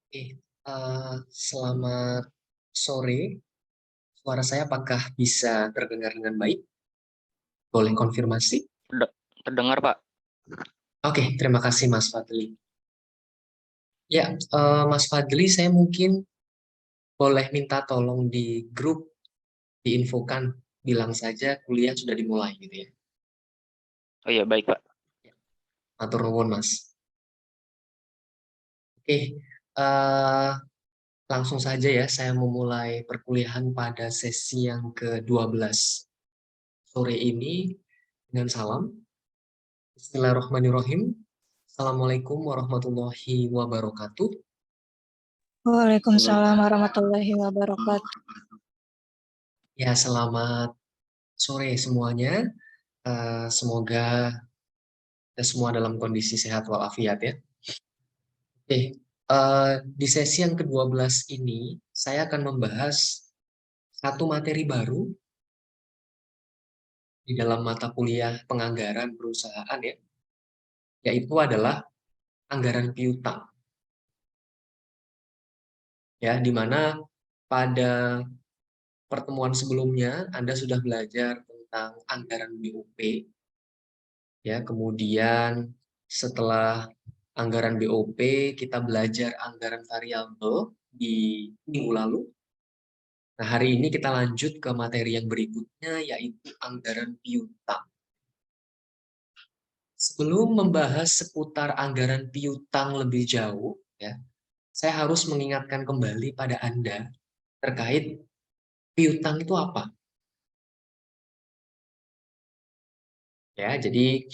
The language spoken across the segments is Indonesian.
Oke, selamat sore. Suara saya apakah bisa terdengar dengan baik? Boleh konfirmasi? Terdengar, Pak. Oke, terima kasih Mas Fadli. Ya, Mas Fadli, saya mungkin boleh minta tolong di grup diinfokan, bilang saja kuliah sudah dimulai gitu ya. Oh iya, baik, Pak. Ya, matur nuwun Mas. Oke, eh, langsung saja ya, saya memulai perkuliahan pada sesi yang ke-12 sore ini dengan salam. Bismillahirrahmanirrahim. Assalamualaikum warahmatullahi wabarakatuh. Waalaikumsalam warahmatullahi wabarakatuh. Ya, selamat sore semuanya. Semoga kita semua dalam kondisi sehat walafiat ya. Oke, di sesi yang ke-12 ini, saya akan membahas satu materi baru di dalam mata kuliah penganggaran perusahaan ya, yaitu adalah anggaran piutang. Ya, di mana pada pertemuan sebelumnya Anda sudah belajar tentang anggaran BOP, ya. Kemudian setelah anggaran BOP, kita belajar anggaran variabel di minggu lalu. Nah, hari ini kita lanjut ke materi yang berikutnya, yaitu anggaran piutang. Sebelum membahas seputar anggaran piutang lebih jauh, ya, saya harus mengingatkan kembali pada Anda terkait piutang itu apa. Ya, jadi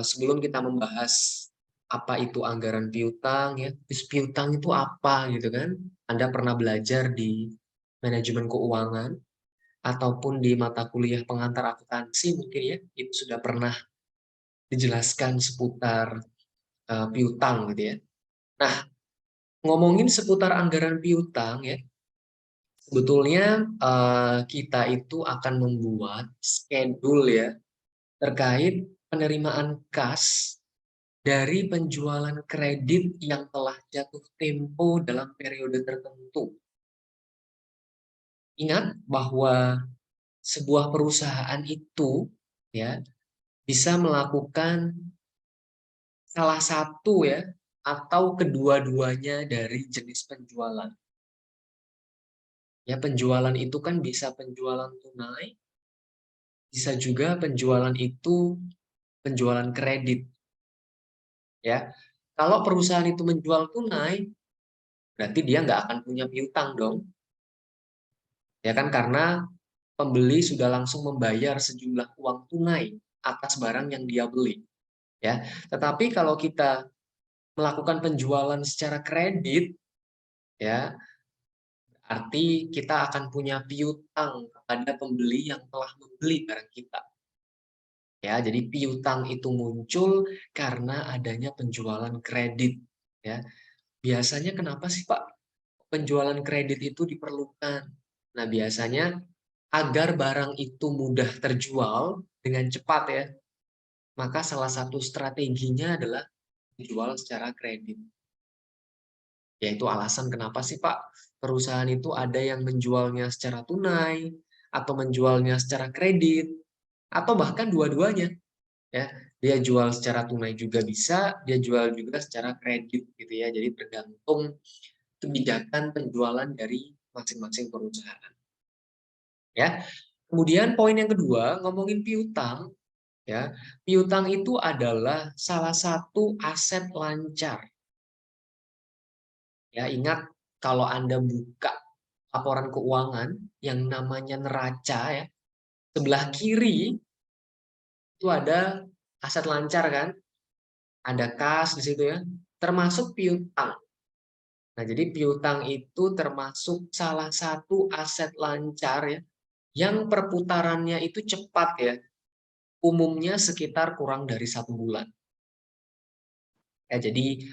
sebelum kita membahas apa itu anggaran piutang ya, terus piutang itu apa gitu kan? Anda pernah belajar di manajemen keuangan ataupun di mata kuliah pengantar akuntansi mungkin ya, itu sudah pernah dijelaskan seputar piutang gitu ya. Nah, ngomongin seputar anggaran piutang ya, sebetulnya kita itu akan membuat schedule ya terkait penerimaan kas dari penjualan kredit yang telah jatuh tempo dalam periode tertentu. Ingat bahwa sebuah perusahaan itu ya bisa melakukan salah satu ya atau kedua-duanya dari jenis penjualan. Ya, penjualan itu kan bisa penjualan tunai, bisa juga penjualan itu penjualan kredit. Ya, kalau perusahaan itu menjual tunai, berarti dia nggak akan punya piutang dong. Ya kan, karena pembeli sudah langsung membayar sejumlah uang tunai atas barang yang dia beli. Ya, tetapi kalau kita melakukan penjualan secara kredit, ya, arti kita akan punya piutang kepada pembeli yang telah membeli barang kita. Ya, jadi piutang itu muncul karena adanya penjualan kredit. Ya, biasanya kenapa sih Pak penjualan kredit itu diperlukan? Nah, biasanya agar barang itu mudah terjual dengan cepat ya, maka salah satu strateginya adalah dijual secara kredit. Yaitu alasan kenapa sih Pak perusahaan itu ada yang menjualnya secara tunai, atau menjualnya secara kredit, atau bahkan dua-duanya. Ya, dia jual secara tunai juga bisa, dia jual juga secara kredit gitu ya. Jadi tergantung kebijakan penjualan dari masing-masing perusahaan. Ya. Kemudian poin yang kedua, ngomongin piutang, ya. Piutang itu adalah salah satu aset lancar. Ya, ingat kalau Anda buka laporan keuangan yang namanya neraca ya, sebelah kiri itu ada aset lancar kan? Ada kas di situ ya, termasuk piutang. Nah, jadi piutang itu termasuk salah satu aset lancar ya, yang perputarannya itu cepat ya, umumnya sekitar kurang dari 1 bulan. Ya, jadi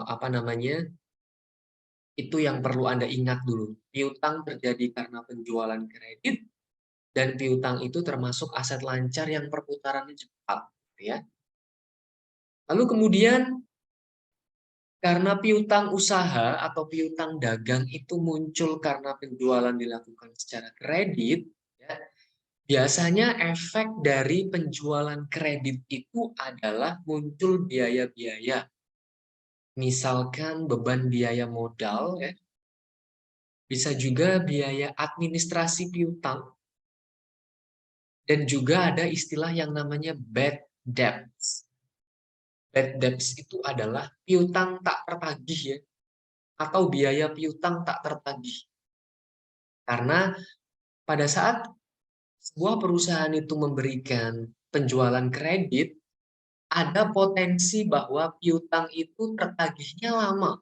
apa namanya? Itu yang perlu Anda ingat dulu. Piutang terjadi karena penjualan kredit dan piutang itu termasuk aset lancar yang perputarannya cepat, ya. Lalu kemudian Karena piutang usaha atau piutang dagang itu muncul karena penjualan dilakukan secara kredit, ya, biasanya efek dari penjualan kredit itu adalah muncul biaya-biaya. Misalkan beban biaya modal, ya, bisa juga biaya administrasi piutang, dan juga ada istilah yang namanya bad debts. Bad debts itu adalah piutang tak tertagih, ya, atau biaya piutang tak tertagih. Karena pada saat sebuah perusahaan itu memberikan penjualan kredit, ada potensi bahwa piutang itu tertagihnya lama,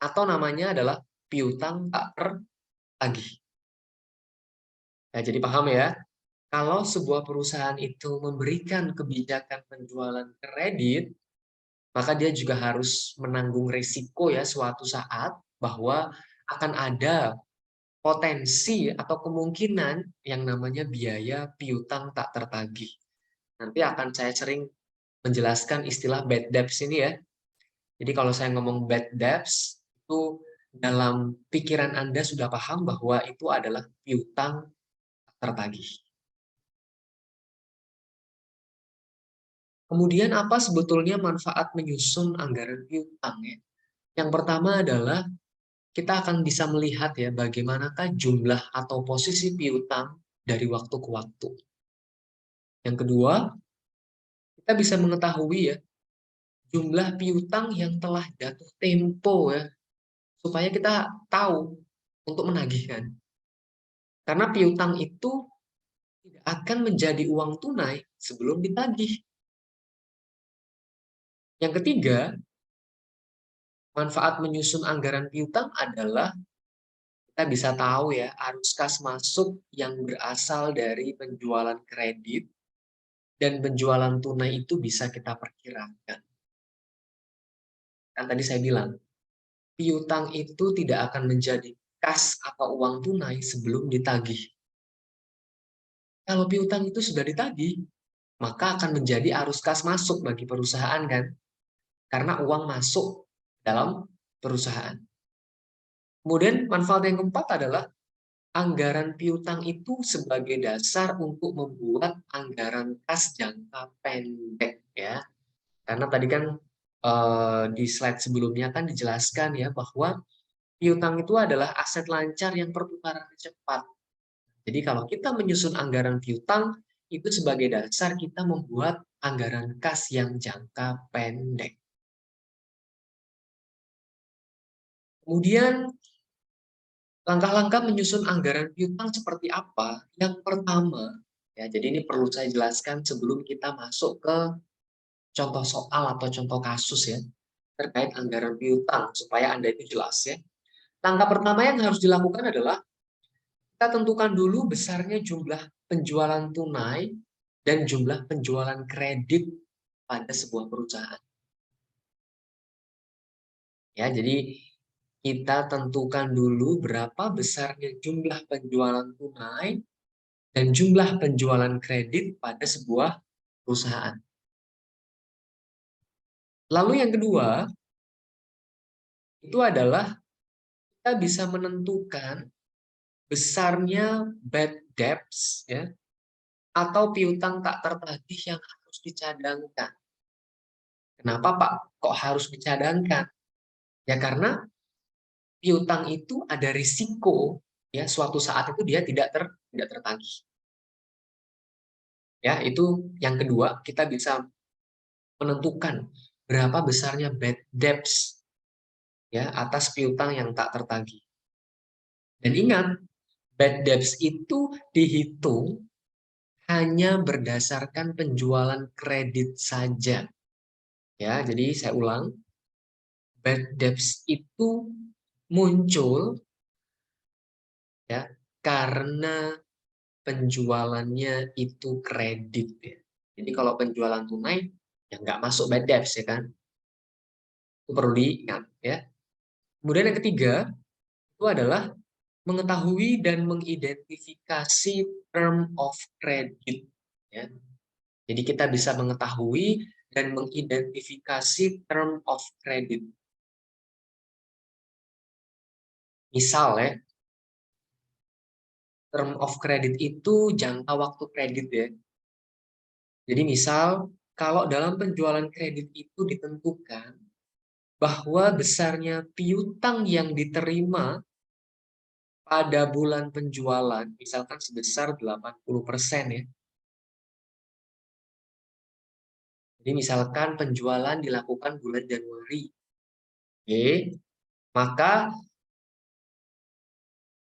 atau namanya adalah piutang tak tertagih. Nah, jadi paham ya, kalau sebuah perusahaan itu memberikan kebijakan penjualan kredit, maka dia juga harus menanggung risiko ya suatu saat bahwa akan ada potensi atau kemungkinan yang namanya biaya piutang tak tertagih. Nanti akan saya sering menjelaskan istilah bad debts ini ya. Jadi kalau saya ngomong bad debts, itu dalam pikiran Anda sudah paham bahwa itu adalah piutang tak tertagih. Kemudian apa sebetulnya manfaat menyusun anggaran piutang ya? Yang pertama adalah kita akan bisa melihat ya bagaimanakah jumlah atau posisi piutang dari waktu ke waktu. Yang kedua, kita bisa mengetahui ya jumlah piutang yang telah jatuh tempo ya, supaya kita tahu untuk menagihkan. Karena piutang itu tidak akan menjadi uang tunai sebelum ditagih. Yang ketiga, manfaat menyusun anggaran piutang adalah kita bisa tahu ya arus kas masuk yang berasal dari penjualan kredit dan penjualan tunai itu bisa kita perkirakan. Kan tadi saya bilang, piutang itu tidak akan menjadi kas atau uang tunai sebelum ditagih. Kalau piutang itu sudah ditagih, maka akan menjadi arus kas masuk bagi perusahaan kan? Karena uang masuk dalam perusahaan. Kemudian manfaat yang keempat adalah anggaran piutang itu sebagai dasar untuk membuat anggaran kas jangka pendek ya. Karena tadi kan di slide sebelumnya kan dijelaskan ya bahwa piutang itu adalah aset lancar yang perputarannya cepat. Jadi kalau kita menyusun anggaran piutang itu sebagai dasar kita membuat anggaran kas yang jangka pendek. Kemudian langkah-langkah menyusun anggaran piutang seperti apa? Yang pertama, ya, jadi ini perlu saya jelaskan sebelum kita masuk ke contoh soal atau contoh kasus ya, terkait anggaran piutang, supaya Anda itu jelas ya. Langkah pertama yang harus dilakukan adalah kita tentukan dulu besarnya jumlah penjualan tunai dan jumlah penjualan kredit pada sebuah perusahaan. Ya, jadi kita tentukan dulu berapa besarnya jumlah penjualan tunai dan jumlah penjualan kredit pada sebuah perusahaan. Lalu yang kedua, itu adalah kita bisa menentukan besarnya bad debts ya, atau piutang tak tertagih yang harus dicadangkan. Kenapa Pak kok harus dicadangkan? Ya karena piutang itu ada risiko ya suatu saat itu dia tidak tertagih. Ya, itu yang kedua, kita bisa menentukan berapa besarnya bad debts ya atas piutang yang tak tertagih. Dan ingat, bad debts itu dihitung hanya berdasarkan penjualan kredit saja. Ya, jadi saya ulang, bad debts itu muncul ya karena penjualannya itu kredit ya. Jadi kalau penjualan tunai ya nggak masuk bad debts ya kan. Itu perlu diingat ya. Kemudian yang ketiga itu adalah mengetahui dan mengidentifikasi term of credit ya. Jadi kita bisa mengetahui dan mengidentifikasi term of credit. Misal ya, term of credit itu jangka waktu kredit ya. Jadi misal kalau dalam penjualan kredit itu ditentukan bahwa besarnya piutang yang diterima pada bulan penjualan, misalkan sebesar 80% ya. Jadi misalkan penjualan dilakukan bulan Januari. Oke, maka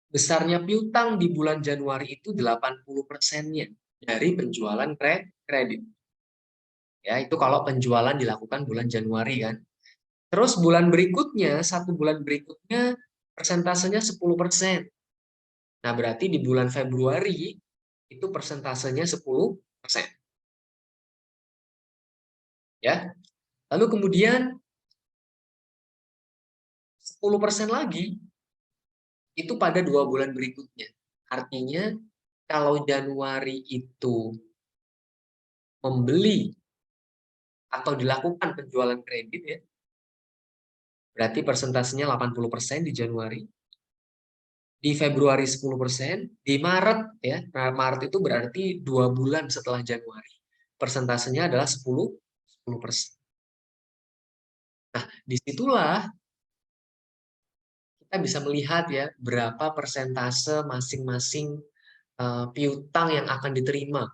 besarnya piutang di bulan Januari itu 80%-nya dari penjualan kredit. Ya, itu kalau penjualan dilakukan bulan Januari kan. Terus bulan berikutnya, satu bulan berikutnya persentasenya 10%. Nah, berarti di bulan Februari itu persentasenya 10%. Ya. Lalu kemudian 10% lagi itu pada 2 bulan berikutnya. Artinya kalau Januari itu membeli atau dilakukan penjualan kredit ya, berarti persentasenya 80% di Januari. Di Februari 10%, di Maret ya. Nah, Maret itu berarti 2 bulan setelah Januari. Persentasenya adalah 10%. Nah, disitulah kita bisa melihat ya berapa persentase masing-masing piutang yang akan diterima.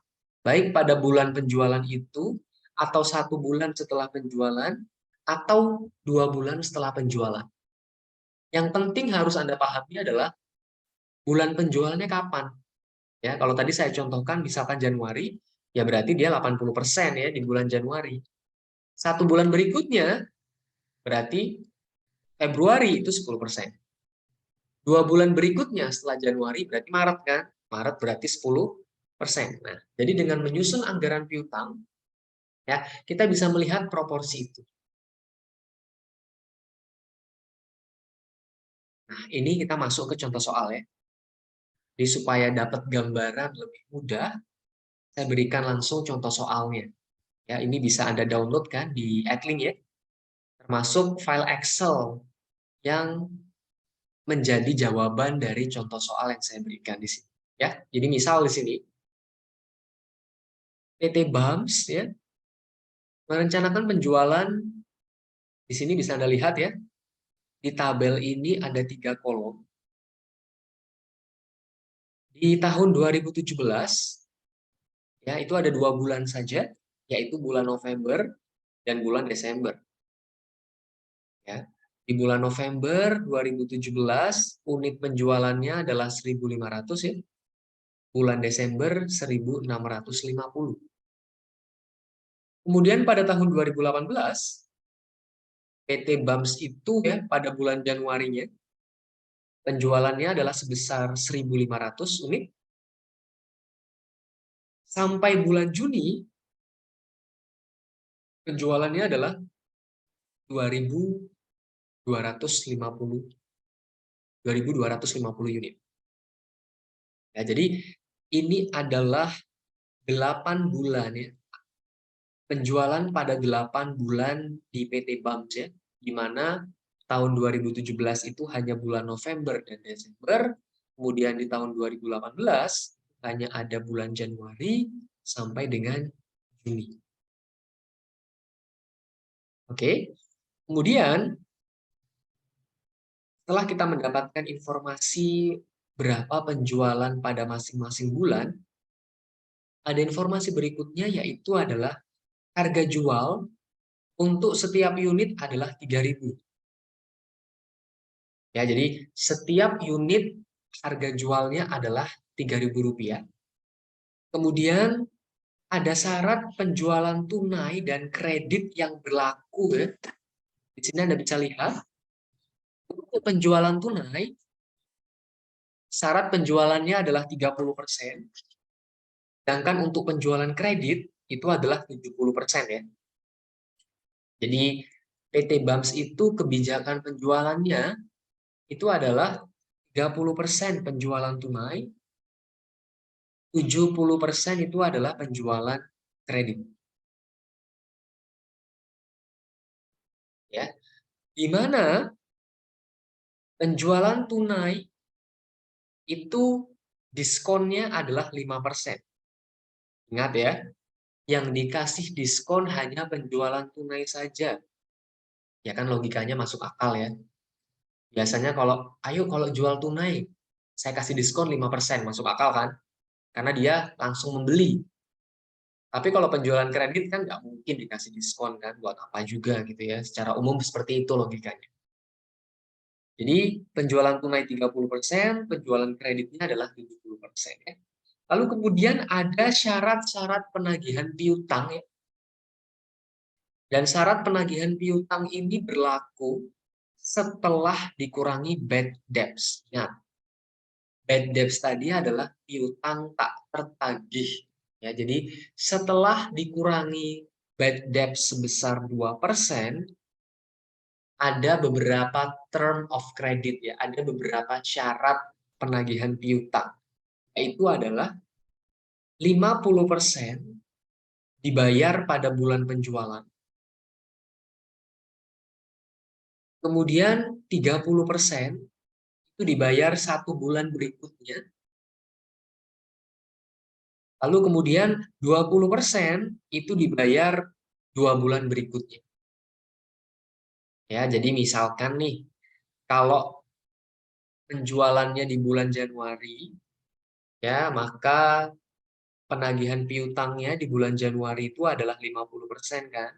Baik pada bulan penjualan itu, atau 1 bulan setelah penjualan, atau 2 bulan setelah penjualan. Yang penting harus Anda pahami adalah bulan penjualannya kapan. Ya, kalau tadi saya contohkan misalkan Januari, ya berarti dia 80% ya di bulan Januari. 1 bulan berikutnya berarti Februari itu 10%. 2 bulan berikutnya setelah Januari berarti Maret kan? Maret berarti 10%. Nah, jadi dengan menyusun anggaran piutang, ya kita bisa melihat proporsi itu. Nah, ini kita masuk ke contoh soal ya. Jadi supaya dapat gambaran lebih mudah, saya berikan langsung contoh soalnya. Ya, ini bisa Anda download kan di Edlink ya. Termasuk file Excel yang menjadi jawaban dari contoh soal yang saya berikan di sini. Ya, jadi misal di sini PT BAMS ya merencanakan penjualan, di sini bisa Anda lihat ya, di tabel ini ada 3 kolom. Di tahun 2017 ya itu ada 2 bulan saja, yaitu bulan November dan bulan Desember. Ya. Di bulan November 2017 unit penjualannya adalah 1.500 ya. Bulan Desember 1.650. Kemudian pada tahun 2018 PT BAMS itu ya pada bulan Januarinya penjualannya adalah sebesar 1.500 unit. Sampai bulan Juni penjualannya adalah 2.250 unit. Ya, jadi ini adalah 8 bulan ya. Penjualan pada 8 bulan di PT BAMS ya, di mana tahun 2017 itu hanya bulan November dan Desember, kemudian di tahun 2018 hanya ada bulan Januari sampai dengan Juni. Oke, kemudian setelah kita mendapatkan informasi berapa penjualan pada masing-masing bulan, ada informasi berikutnya yaitu adalah harga jual untuk setiap unit adalah 3.000. Ya, jadi setiap unit harga jualnya adalah Rp3.000. Kemudian ada syarat penjualan tunai dan kredit yang berlaku ya. Di sini Anda bisa lihat untuk penjualan tunai syarat penjualannya adalah 30%. Sedangkan untuk penjualan kredit itu adalah 70% ya. Jadi PT BAMS itu kebijakan penjualannya itu adalah 30% penjualan tunai, 70% itu adalah penjualan kredit. Ya. Di mana penjualan tunai itu diskonnya adalah 5%. Ingat ya, yang dikasih diskon hanya penjualan tunai saja. Ya kan logikanya masuk akal ya. Biasanya kalau jual tunai, saya kasih diskon 5%, masuk akal kan? Karena dia langsung membeli. Tapi kalau penjualan kredit kan nggak mungkin dikasih diskon kan, buat apa juga gitu ya. Secara umum seperti itu logikanya. Jadi penjualan tunai 30%, penjualan kreditnya adalah 70% ya. Lalu kemudian ada syarat-syarat penagihan piutang ya. Dan syarat penagihan piutang ini berlaku setelah dikurangi bad debts. Nah, bad debts tadi adalah piutang tak tertagih. Ya, jadi setelah dikurangi bad debt sebesar 2%, ada beberapa term of credit ya, ada beberapa syarat penagihan piutang. Yaitu adalah 50% dibayar pada bulan penjualan. Kemudian 30% itu dibayar 1 bulan berikutnya. Lalu kemudian 20% itu dibayar 2 bulan berikutnya. Ya, jadi misalkan nih, kalau penjualannya di bulan Januari, ya, maka penagihan piutangnya di bulan Januari itu adalah 50% kan.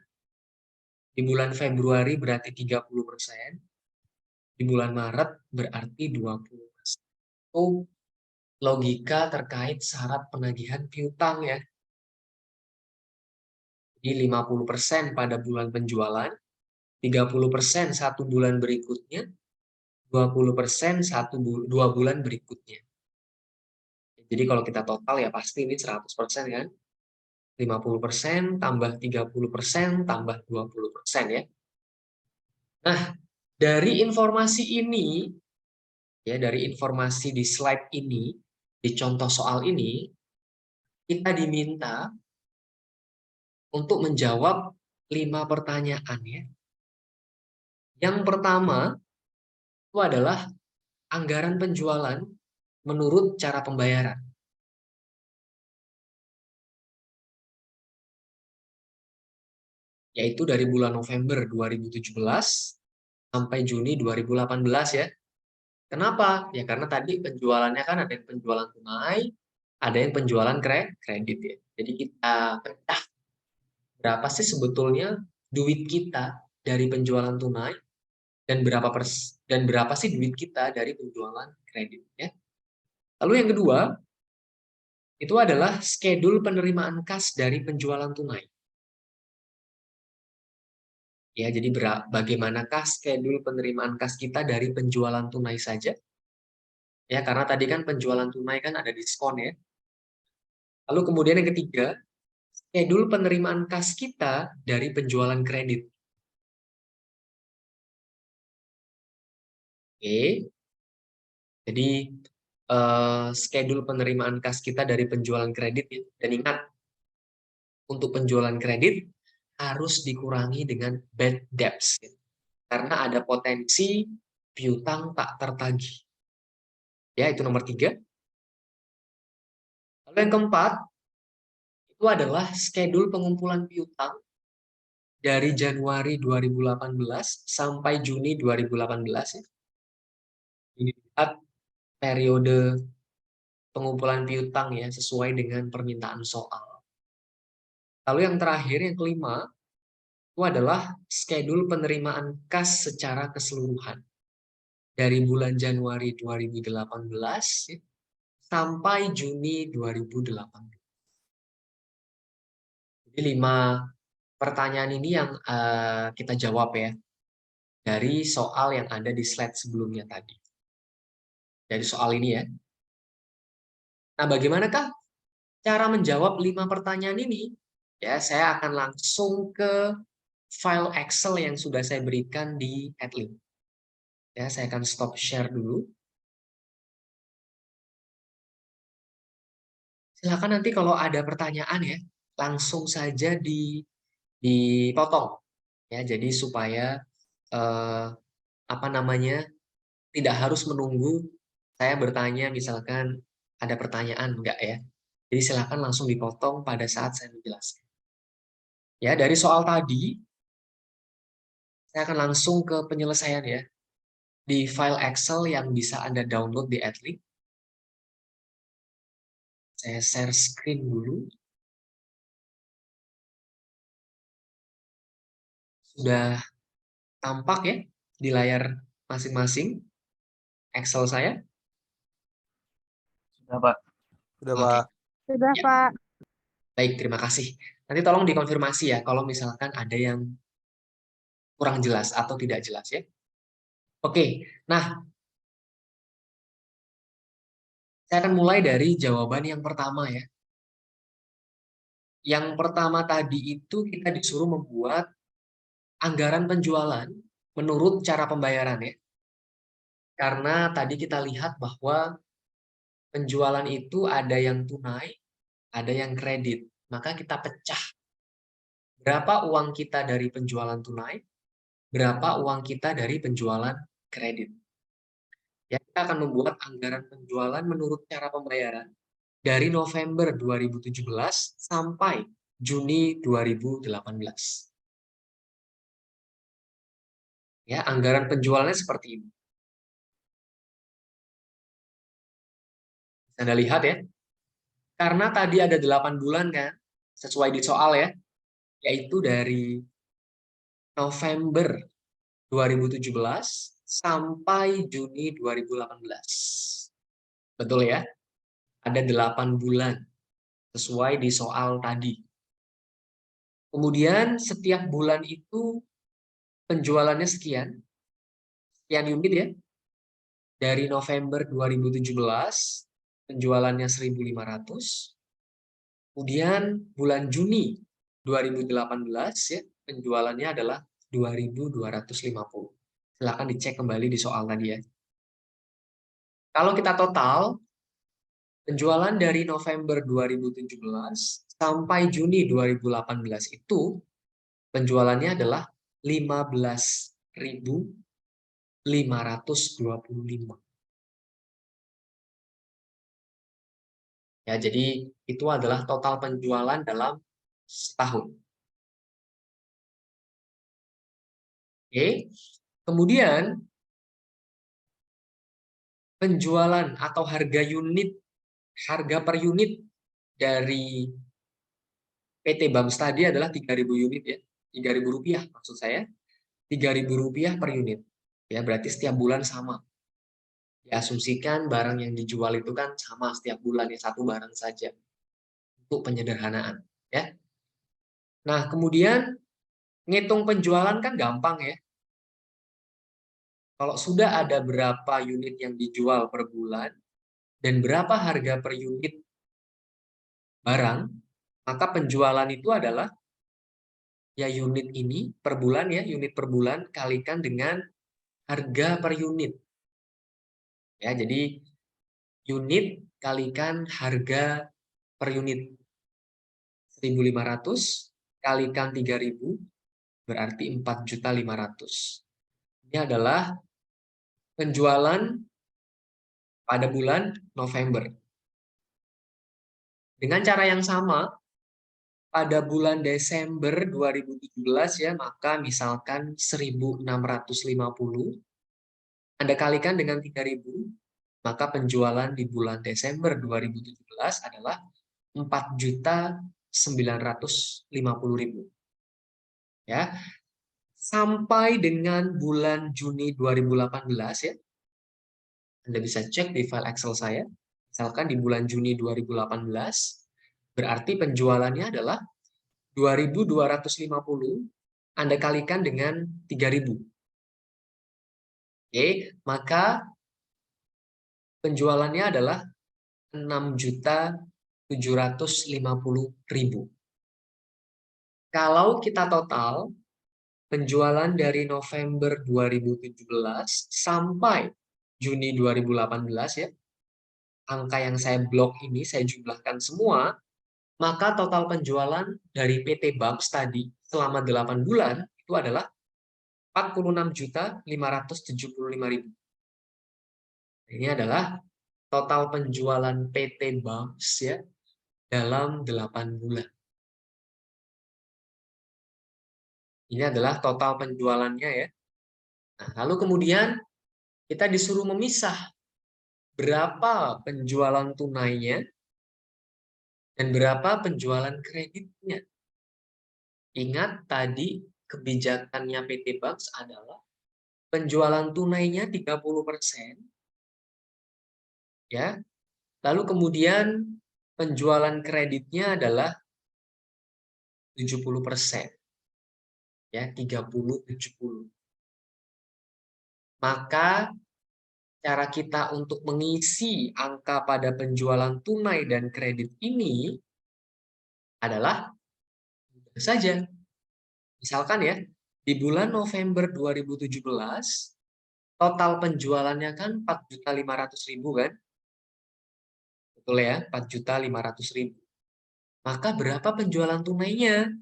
Di bulan Februari berarti 30%, di bulan Maret berarti 20%. Itu logika terkait syarat penagihan piutang ya. Jadi 50% pada bulan penjualan, 30% 1 bulan berikutnya, 20% 2 bulan berikutnya. Jadi kalau kita total ya pasti ini 100% kan. 50% tambah 30% tambah 20% ya. Nah, dari informasi ini, ya dari informasi di slide ini, di contoh soal ini, kita diminta untuk menjawab 5 pertanyaan ya. Yang pertama itu adalah anggaran penjualan menurut cara pembayaran. Yaitu dari bulan November 2017 sampai Juni 2018 ya. Kenapa? Ya karena tadi penjualannya kan ada yang penjualan tunai, ada yang penjualan kredit ya. Jadi kita pecah berapa sih sebetulnya duit kita dari penjualan tunai dan berapa sih duit kita dari penjualan kredit ya. Lalu yang kedua itu adalah schedule penerimaan kas dari penjualan tunai. Ya, jadi bagaimanakah schedule penerimaan kas kita dari penjualan tunai saja? Ya, karena tadi kan penjualan tunai kan ada diskon ya. Lalu kemudian yang ketiga, schedule penerimaan kas kita dari penjualan kredit. Oke. Jadi schedule penerimaan kas kita dari penjualan kredit ya. Dan ingat, untuk penjualan kredit harus dikurangi dengan bad debts. Ya. Karena ada potensi piutang tak tertagih. Ya, itu nomor 3. Lalu yang keempat, itu adalah schedule pengumpulan piutang dari Januari 2018 sampai Juni 2018 ya. Ini lihat periode pengumpulan piutang ya sesuai dengan permintaan soal. Lalu yang terakhir yang kelima itu adalah schedule penerimaan kas secara keseluruhan dari bulan Januari 2018 ya, sampai Juni 2018. Jadi 5 pertanyaan ini yang kita jawab ya dari soal yang ada di slide sebelumnya tadi. Dari soal ini ya. Nah, bagaimanakah cara menjawab 5 pertanyaan ini? Ya, saya akan langsung ke file Excel yang sudah saya berikan di Adlib. Ya, saya akan stop share dulu. Silakan nanti kalau ada pertanyaan ya, langsung saja dipotong. Ya, jadi supaya apa namanya? tidak harus menunggu saya bertanya, misalkan ada pertanyaan, enggak ya. Jadi silakan langsung dipotong pada saat saya menjelaskan. Ya, dari soal tadi, saya akan langsung ke penyelesaian ya. Di file Excel yang bisa Anda download di Adlib. Saya share screen dulu. Sudah tampak ya di layar masing-masing Excel saya? Sudah, Pak. Sudah, Oke. Pak. Sudah, Ya. Pak. Baik, terima kasih. Nanti tolong dikonfirmasi ya kalau misalkan ada yang kurang jelas atau tidak jelas ya. Oke, nah saya akan mulai dari jawaban yang pertama ya. Yang pertama tadi itu kita disuruh membuat anggaran penjualan menurut cara pembayaran ya. Karena tadi kita lihat bahwa penjualan itu ada yang tunai, ada yang kredit. Maka kita pecah. Berapa uang kita dari penjualan tunai, berapa uang kita dari penjualan kredit. Ya, kita akan membuat anggaran penjualan menurut cara pembayaran dari November 2017 sampai Juni 2018. Ya, anggaran penjualannya seperti ini. Anda lihat ya. Karena tadi ada 8 bulan kan, sesuai di soal ya, yaitu dari November 2017 sampai Juni 2018. Betul ya? Ada 8 bulan sesuai di soal tadi. Kemudian setiap bulan itu penjualannya sekian unit ya. Dari November 2017 penjualannya 1.500. Kemudian bulan Juni 2018 ya, penjualannya adalah 2.250. Silakan dicek kembali di soal tadi ya. Kalau kita total penjualan dari November 2017 sampai Juni 2018 itu penjualannya adalah 15.525. Ya, jadi itu adalah total penjualan dalam setahun. Oke. Kemudian penjualan atau harga per unit dari PT Bank Stadi adalah 3.000 unit ya. 3.000 rupiah maksud saya. 3.000 rupiah per unit. Ya, berarti setiap bulan sama. Diasumsikan barang yang dijual itu kan sama setiap bulan ya, satu barang saja. Untuk penyederhanaan, ya. Nah, kemudian ngitung penjualan kan gampang ya. Kalau sudah ada berapa unit yang dijual per bulan dan berapa harga per unit barang, maka penjualan itu adalah ya unit ini per bulan ya, unit per bulan kalikan dengan harga per unit. Ya, jadi unit kalikan harga per unit. 1.500 kalikan 3.000 berarti 4.500.000. Ini adalah penjualan pada bulan November. Dengan cara yang sama, pada bulan Desember 2017 ya, maka misalkan 1.650, Anda kalikan dengan 3.000, maka penjualan di bulan Desember 2017 adalah 4.950.000. Ya. Sampai dengan bulan Juni 2018 ya. Anda bisa cek di file Excel saya. Misalkan di bulan Juni 2018 berarti penjualannya adalah 2.250, Anda kalikan dengan 3.000. Oke, maka penjualannya adalah 6.750.000. Kalau kita total penjualan dari November 2017 sampai Juni 2018 ya, angka yang saya blok ini saya jumlahkan semua, maka total penjualan dari PT Bank Stadi selama 8 bulan itu adalah 46.575.000. Ini adalah total penjualan PT Bums ya dalam 8 bulan. Ini adalah total penjualannya ya. Nah, lalu kemudian kita disuruh memisah berapa penjualan tunainya dan berapa penjualan kreditnya. Ingat tadi kebijakannya PT Bums adalah penjualan tunainya 30%, ya. Lalu kemudian penjualan kreditnya adalah 70%, ya, 30-70. Maka cara kita untuk mengisi angka pada penjualan tunai dan kredit ini adalah mudah saja. Misalkan ya, di bulan November 2017 total penjualannya kan 4.500.000 kan? Betul ya, 4.500.000. Maka berapa penjualan tunainya?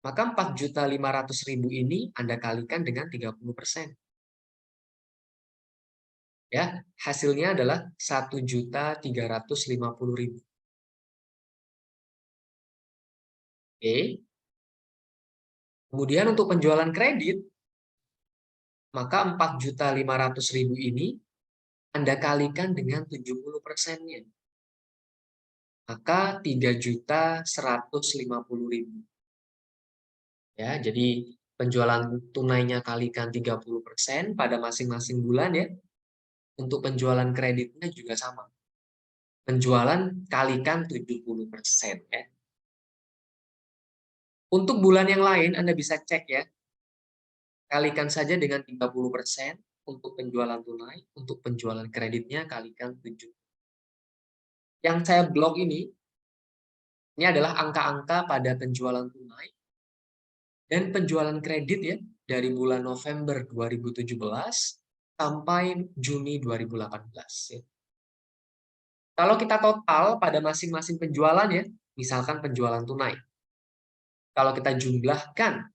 Maka 4.500.000 ini Anda kalikan dengan 30%. Ya, hasilnya adalah 1.350.000. Oke. Kemudian untuk penjualan kredit, maka 4.500.000 ini Anda kalikan dengan 70%-nya. Maka 3.150.000. Ya, jadi penjualan tunainya kalikan 30% pada masing-masing bulan ya. Untuk penjualan kreditnya juga sama. Penjualan kalikan 70% ya. Untuk bulan yang lain Anda bisa cek ya. Kalikan saja dengan 30% untuk penjualan tunai, untuk penjualan kreditnya kalikan 7. Yang saya blok ini adalah angka-angka pada penjualan tunai dan penjualan kredit ya dari bulan November 2017 sampai Juni 2018 ya. Kalau kita total pada masing-masing penjualan ya, misalkan penjualan tunai. Kalau kita jumlahkan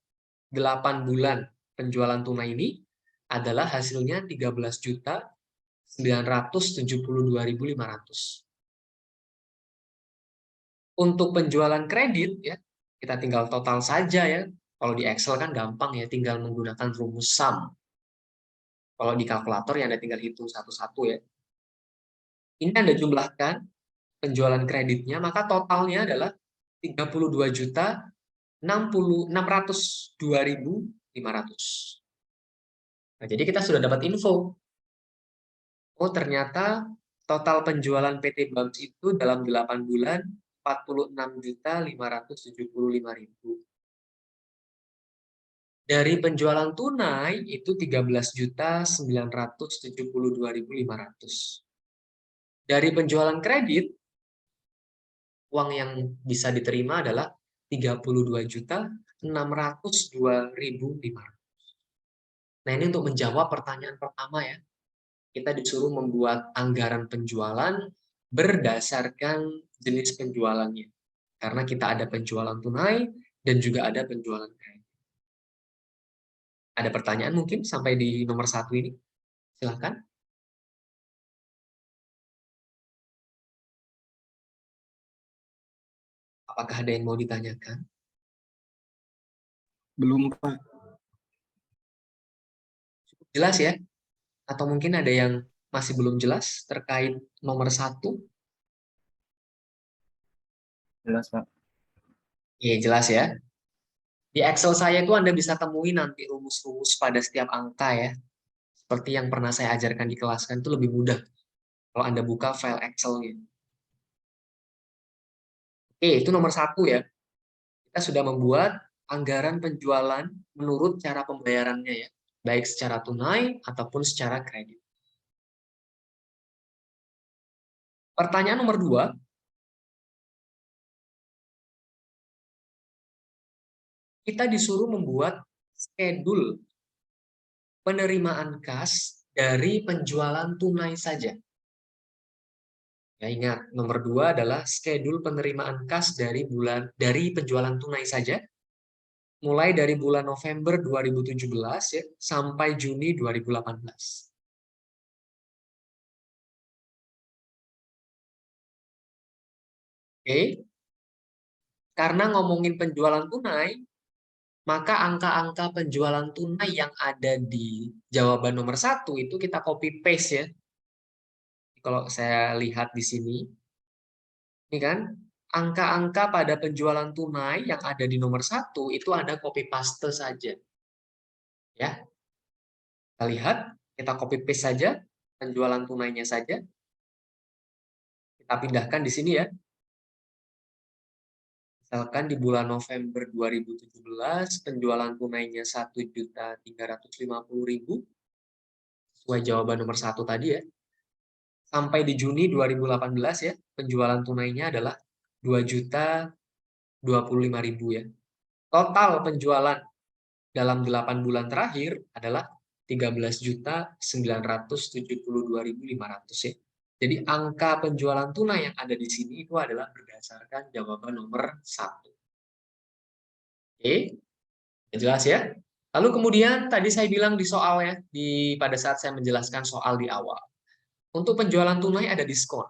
8 bulan penjualan tunai ini adalah hasilnya 13.972.500. Untuk penjualan kredit ya, kita tinggal total saja ya. Kalau di Excel kan gampang ya, tinggal menggunakan rumus sum. Kalau di kalkulator ya Anda tinggal hitung satu-satu ya. Ini Anda jumlahkan penjualan kreditnya, maka totalnya adalah 32.602.500. Nah, jadi kita sudah dapat info. Oh, ternyata total penjualan PT Bums itu dalam 8 bulan 46.575.000. Dari penjualan tunai itu 13.972.500. Dari penjualan kredit, uang yang bisa diterima adalah 32.602.500. Nah, ini untuk menjawab pertanyaan pertama ya. Kita disuruh membuat anggaran penjualan berdasarkan jenis penjualannya. Karena kita ada penjualan tunai dan juga ada penjualan kredit. Ada pertanyaan mungkin sampai di nomor 1 ini? Silakan. Apakah ada yang mau ditanyakan? Belum, Pak. Cukup jelas ya? Atau mungkin ada yang masih belum jelas terkait nomor 1? Jelas, Pak. Iya, jelas ya. Di Excel saya itu Anda bisa temui nanti rumus-rumus pada setiap angka ya. Seperti yang pernah saya ajarkan di kelas kan, itu lebih mudah kalau Anda buka file Excel-nya. Oke, itu nomor 1 ya. Kita sudah membuat anggaran penjualan menurut cara pembayarannya ya. Baik secara tunai ataupun secara kredit. Pertanyaan nomor 2. Kita disuruh membuat schedule penerimaan kas dari penjualan tunai saja. Ya, ingat, nomor 2 adalah schedule penerimaan kas dari penjualan tunai saja, mulai dari bulan November 2017 ya, sampai Juni 2018. Oke. Karena ngomongin penjualan tunai, maka angka-angka penjualan tunai yang ada di jawaban nomor 1 itu kita copy paste ya. Kalau saya lihat di sini, ini kan angka-angka pada penjualan tunai yang ada di nomor 1 itu ada copy paste saja. Ya. Kita lihat, kita copy paste saja penjualan tunainya saja. Kita pindahkan di sini ya. Misalkan di bulan November 2017 penjualan tunainya 1.350.000 sesuai jawaban nomor 1 tadi ya. Sampai di Juni 2018 ya, penjualan tunainya adalah 2.025.000 ya. Total penjualan dalam 8 bulan terakhir adalah 13.972.500 ya. Jadi angka penjualan tunai yang ada di sini itu adalah berdasarkan jawaban nomor 1. Oke, jelas ya? Lalu kemudian tadi saya bilang di soal ya, pada saat saya menjelaskan soal di awal. Untuk penjualan tunai ada diskon.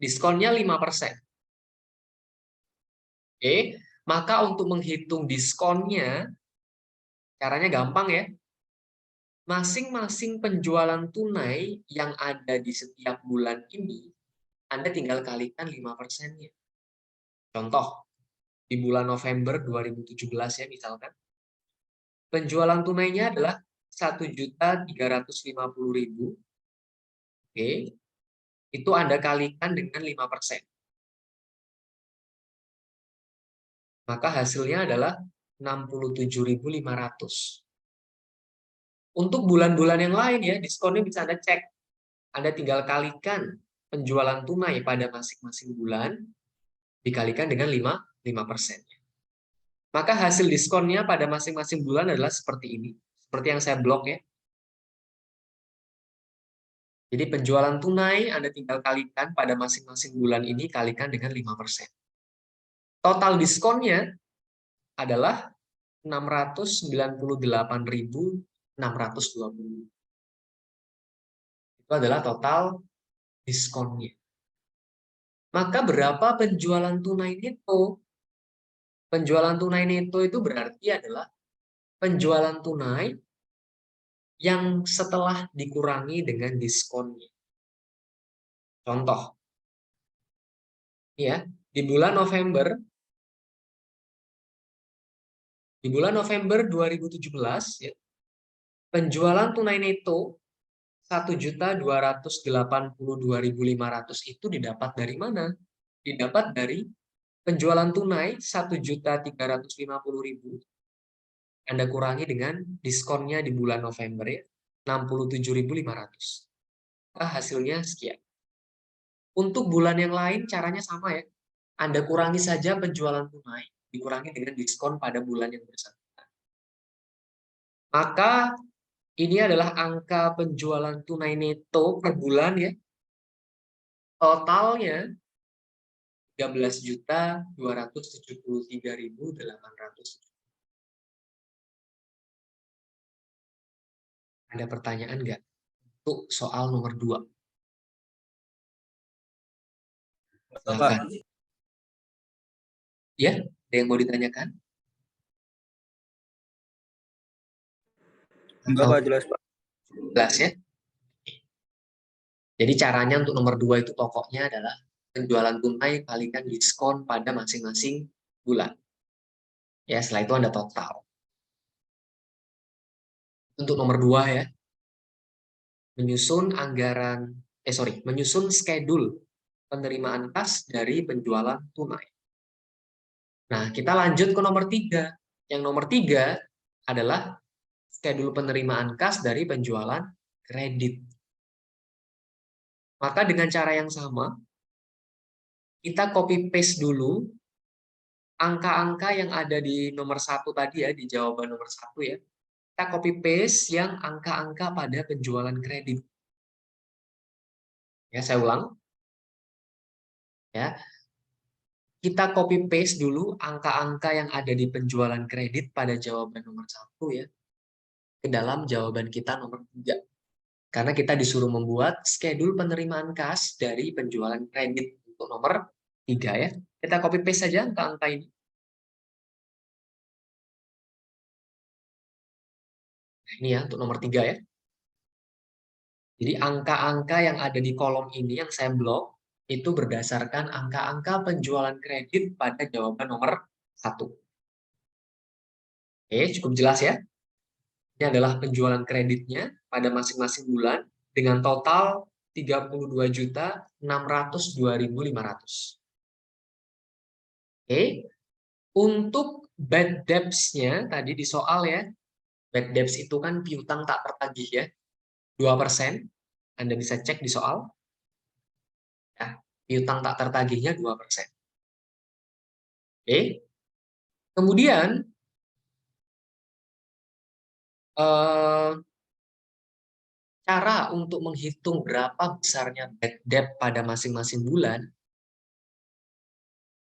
Diskonnya 5%. Oke, maka untuk menghitung diskonnya, caranya gampang ya. Masing-masing penjualan tunai yang ada di setiap bulan ini, Anda tinggal kalikan 5%-nya. Contoh, di bulan November 2017 ya misalkan, penjualan tunainya adalah 1.350.000. Oke, itu Anda kalikan dengan 5%. Maka hasilnya adalah 67.500. Untuk bulan-bulan yang lain ya, diskonnya bisa Anda cek. Anda tinggal kalikan penjualan tunai pada masing-masing bulan, dikalikan dengan 5%. Maka hasil diskonnya pada masing-masing bulan adalah seperti ini. Seperti yang saya blok ya. Jadi penjualan tunai Anda tinggal kalikan pada masing-masing bulan ini, kalikan dengan 5%. Total diskonnya adalah 698.620. Itu adalah total diskonnya. Maka berapa penjualan tunai neto? Penjualan tunai neto itu berarti adalah penjualan tunai yang setelah dikurangi dengan diskonnya. Contoh, ya, di bulan November 2017 ya, penjualan tunai neto 1.282.500 itu didapat dari mana? Didapat dari penjualan tunai 1.350.000. Anda kurangi dengan diskonnya di bulan November ya, 67.500. Maka hasilnya sekian. Untuk bulan yang lain caranya sama ya. Anda kurangi saja penjualan tunai, dikurangi dengan diskon pada bulan yang bersangkutan. Maka ini adalah angka penjualan tunai neto per bulan ya. Totalnya 13.273.800. Ada pertanyaan nggak untuk soal nomor 2? Silakan. Ya, ada yang mau ditanyakan? Enggak, Pak, jelas, Pak. Jelas ya? Jadi caranya untuk nomor 2 itu pokoknya adalah penjualan tunai kalikan diskon pada masing-masing bulan. Ya, setelah itu Anda total. Untuk nomor 2 ya, menyusun schedule penerimaan kas dari penjualan tunai. Nah, kita lanjut ke nomor 3. Yang nomor 3 adalah schedule penerimaan kas dari penjualan kredit. Maka dengan cara yang sama, kita copy paste dulu angka-angka yang ada di nomor 1 tadi ya, di jawaban nomor 1 ya. Kita copy paste yang angka-angka pada penjualan kredit. Ya, saya ulang. Ya. Kita copy paste dulu angka-angka yang ada di penjualan kredit pada jawaban nomor 1 ya, ke dalam jawaban kita nomor 3. Karena kita disuruh membuat schedule penerimaan kas dari penjualan kredit untuk nomor 3 ya. Kita copy paste saja angka-angka ini. Ini ya untuk nomor 3 ya. Jadi angka-angka yang ada di kolom ini yang saya blok itu berdasarkan angka-angka penjualan kredit pada jawaban nomor 1. Oke, cukup jelas ya. Ini adalah penjualan kreditnya pada masing-masing bulan dengan total 32.602.500. Oke, untuk bad debts-nya tadi di soal ya, bad debts itu kan piutang tak tertagih ya, 2%. Anda bisa cek di soal. Ya, piutang tak tertagihnya 2%. Oke. Kemudian cara untuk menghitung berapa besarnya bad debt pada masing-masing bulan,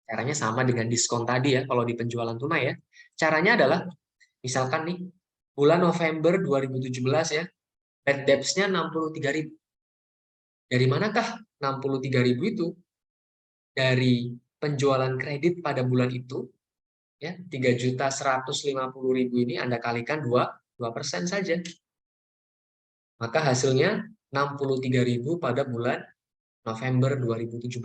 caranya sama dengan diskon tadi ya, kalau di penjualan tunai ya. Caranya adalah, misalkan nih, bulan November 2017 ya, bad debts-nya 63.000. Dari manakah 63.000 itu? Dari penjualan kredit pada bulan itu, ya 3.150.000 ini Anda kalikan 2% saja. Maka hasilnya 63.000 pada bulan November 2017.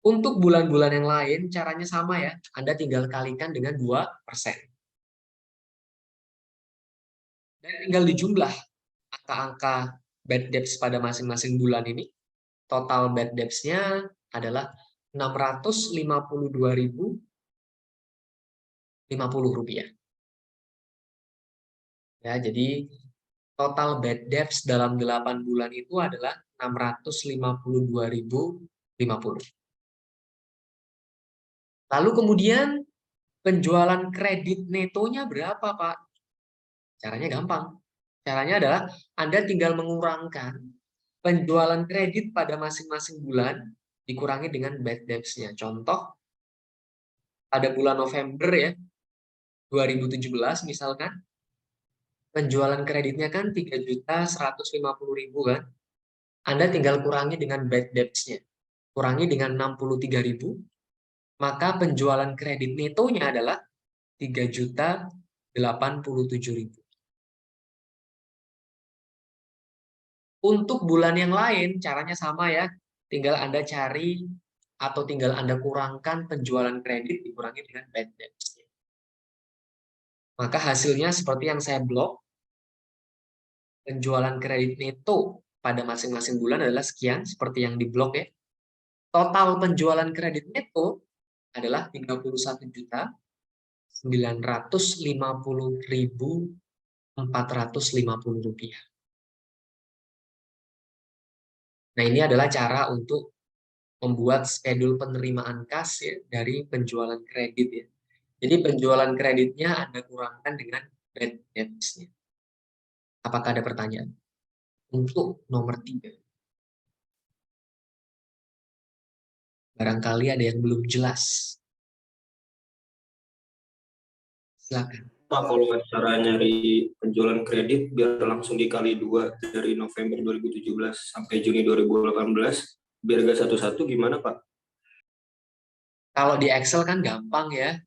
Untuk bulan-bulan yang lain, caranya sama ya. Anda tinggal kalikan dengan 2%. Dan tinggal dijumlah angka-angka bad debts pada masing-masing bulan ini. Total bad debts-nya adalah Rp652.050. Ya, jadi total bad debts dalam 8 bulan itu adalah 652.050. Lalu kemudian penjualan kredit netonya berapa, Pak? Caranya gampang. Caranya adalah Anda tinggal mengurangkan penjualan kredit pada masing-masing bulan dikurangi dengan bad debts-nya. Contoh, pada bulan November ya, 2017 misalkan, penjualan kreditnya kan 3.150.000 kan. Anda tinggal kurangi dengan bad debts-nya. Kurangi dengan 63.000, maka penjualan kredit netonya adalah 3.087.000. Untuk bulan yang lain, caranya sama ya. Tinggal Anda cari atau tinggal Anda kurangkan penjualan kredit dikurangi dengan bad debts. Maka hasilnya seperti yang saya blok. Penjualan kredit neto pada masing-masing bulan adalah sekian, seperti yang di blok ya. Total penjualan kredit neto adalah 31.950.450 rupiah. Nah, ini adalah cara untuk membuat schedule penerimaan kas ya, dari penjualan kredit ya. Jadi penjualan kreditnya Anda kurangkan dengan bad debts-nya. Apakah ada pertanyaan? Untuk nomor 3. Barangkali ada yang belum jelas. Silakan. Pak, kalau cara nyari penjualan kredit biar langsung dikali 2 dari November 2017 sampai Juni 2018, biar gak satu-satu gimana, Pak? Kalau di Excel kan gampang ya.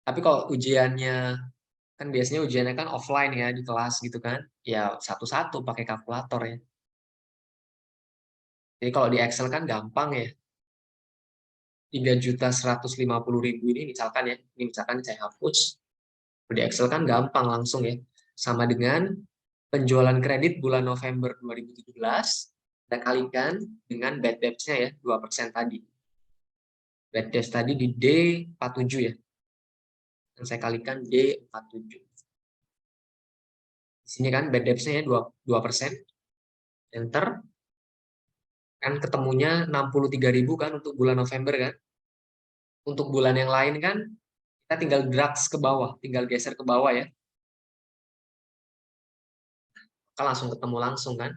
Tapi kalau ujiannya, kan biasanya ujiannya kan offline ya, di kelas gitu kan. Ya satu-satu pakai kalkulator ya. Jadi kalau di Excel kan gampang ya. 3.150.000 ini misalkan ya. Ini misalkan saya hapus. Di Excel kan gampang langsung ya. Sama dengan penjualan kredit bulan November 2017, kita kalikan dengan bad debts-nya ya, 2% tadi. Bad debts tadi di D47 ya. Dan saya kalikan D47. Di sini kan bad debts-nya ya 2%. Enter. Kan ketemunya 63.000 kan untuk bulan November kan. Untuk bulan yang lain kan kita tinggal drag ke bawah, tinggal geser ke bawah ya. Maka langsung ketemu langsung kan.